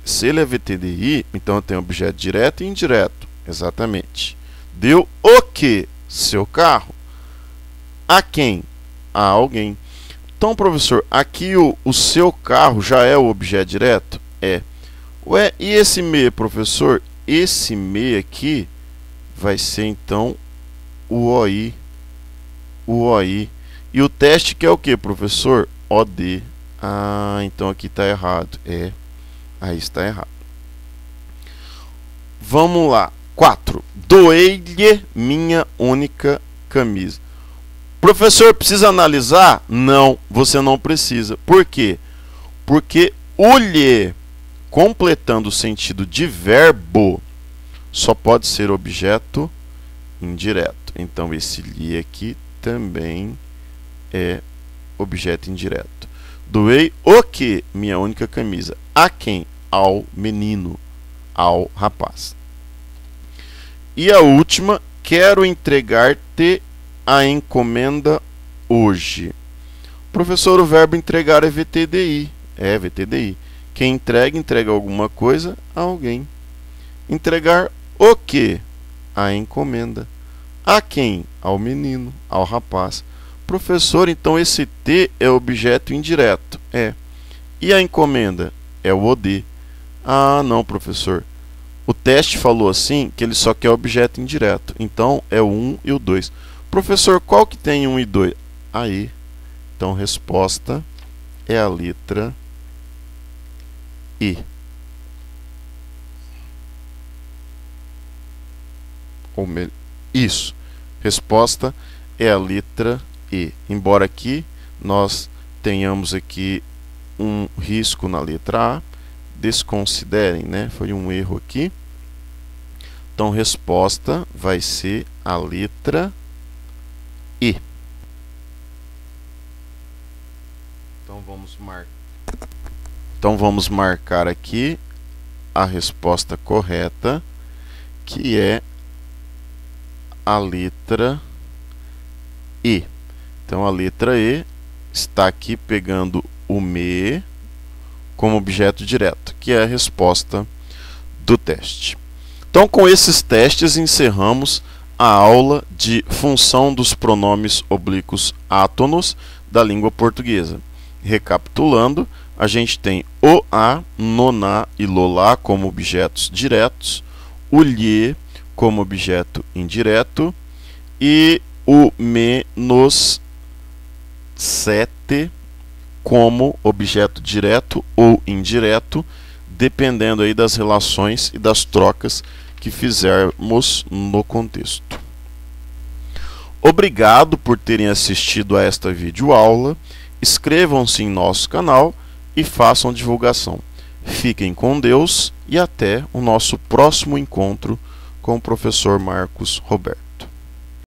Se ele é VTDI, então eu tenho objeto direto e indireto. Exatamente. Deu o que? Seu carro. A quem? A alguém. Então, professor, aqui o seu carro já é o objeto direto? Ué, e esse me, professor? Esse me aqui vai ser, então, o OI. O OI. E o teste que é o que, professor? OD. Ah, então aqui está errado. Aí está errado. Vamos lá. 4. Doei-lhe minha única camisa. Professor, precisa analisar? Não, você não precisa. Por quê? Porque o lhe, completando o sentido de verbo, só pode ser objeto indireto. Então esse lhe aqui também é objeto indireto. Doei o que? Minha única camisa. A quem? Ao menino, ao rapaz. E a última, quero entregar-te a encomenda hoje. Professor, o verbo entregar é VTDI. VTDI. Quem entrega, entrega alguma coisa a alguém. Entregar o que? A encomenda. A quem? Ao menino, ao rapaz. Professor, então esse T é objeto indireto. E a encomenda? É o OD. Ah, não, professor. O teste falou assim que ele só quer objeto indireto. Então é o 1 e o 2. Professor, qual que tem 1 e 2? Aí. Então resposta é a letra E. Isso. Resposta é a letra E. Embora aqui nós tenhamos aqui um risco na letra A, desconsiderem, né? Foi um erro aqui. Então, resposta vai ser a letra E. Então, vamos marcar aqui a resposta correta, que é a letra E. Então, a letra E está aqui pegando o me como objeto direto, que é a resposta do teste. Então, com esses testes, encerramos a aula de função dos pronomes oblíquos átonos da língua portuguesa. Recapitulando, a gente tem o a, noná e lolá como objetos diretos, o lhe como objeto indireto e o me, nos, sete como objeto direto ou indireto, dependendo aí das relações e das trocas que fizermos no contexto. Obrigado por terem assistido a esta videoaula. Inscrevam-se em nosso canal e façam divulgação. Fiquem com Deus e até o nosso próximo encontro com o professor Marcos Roberto.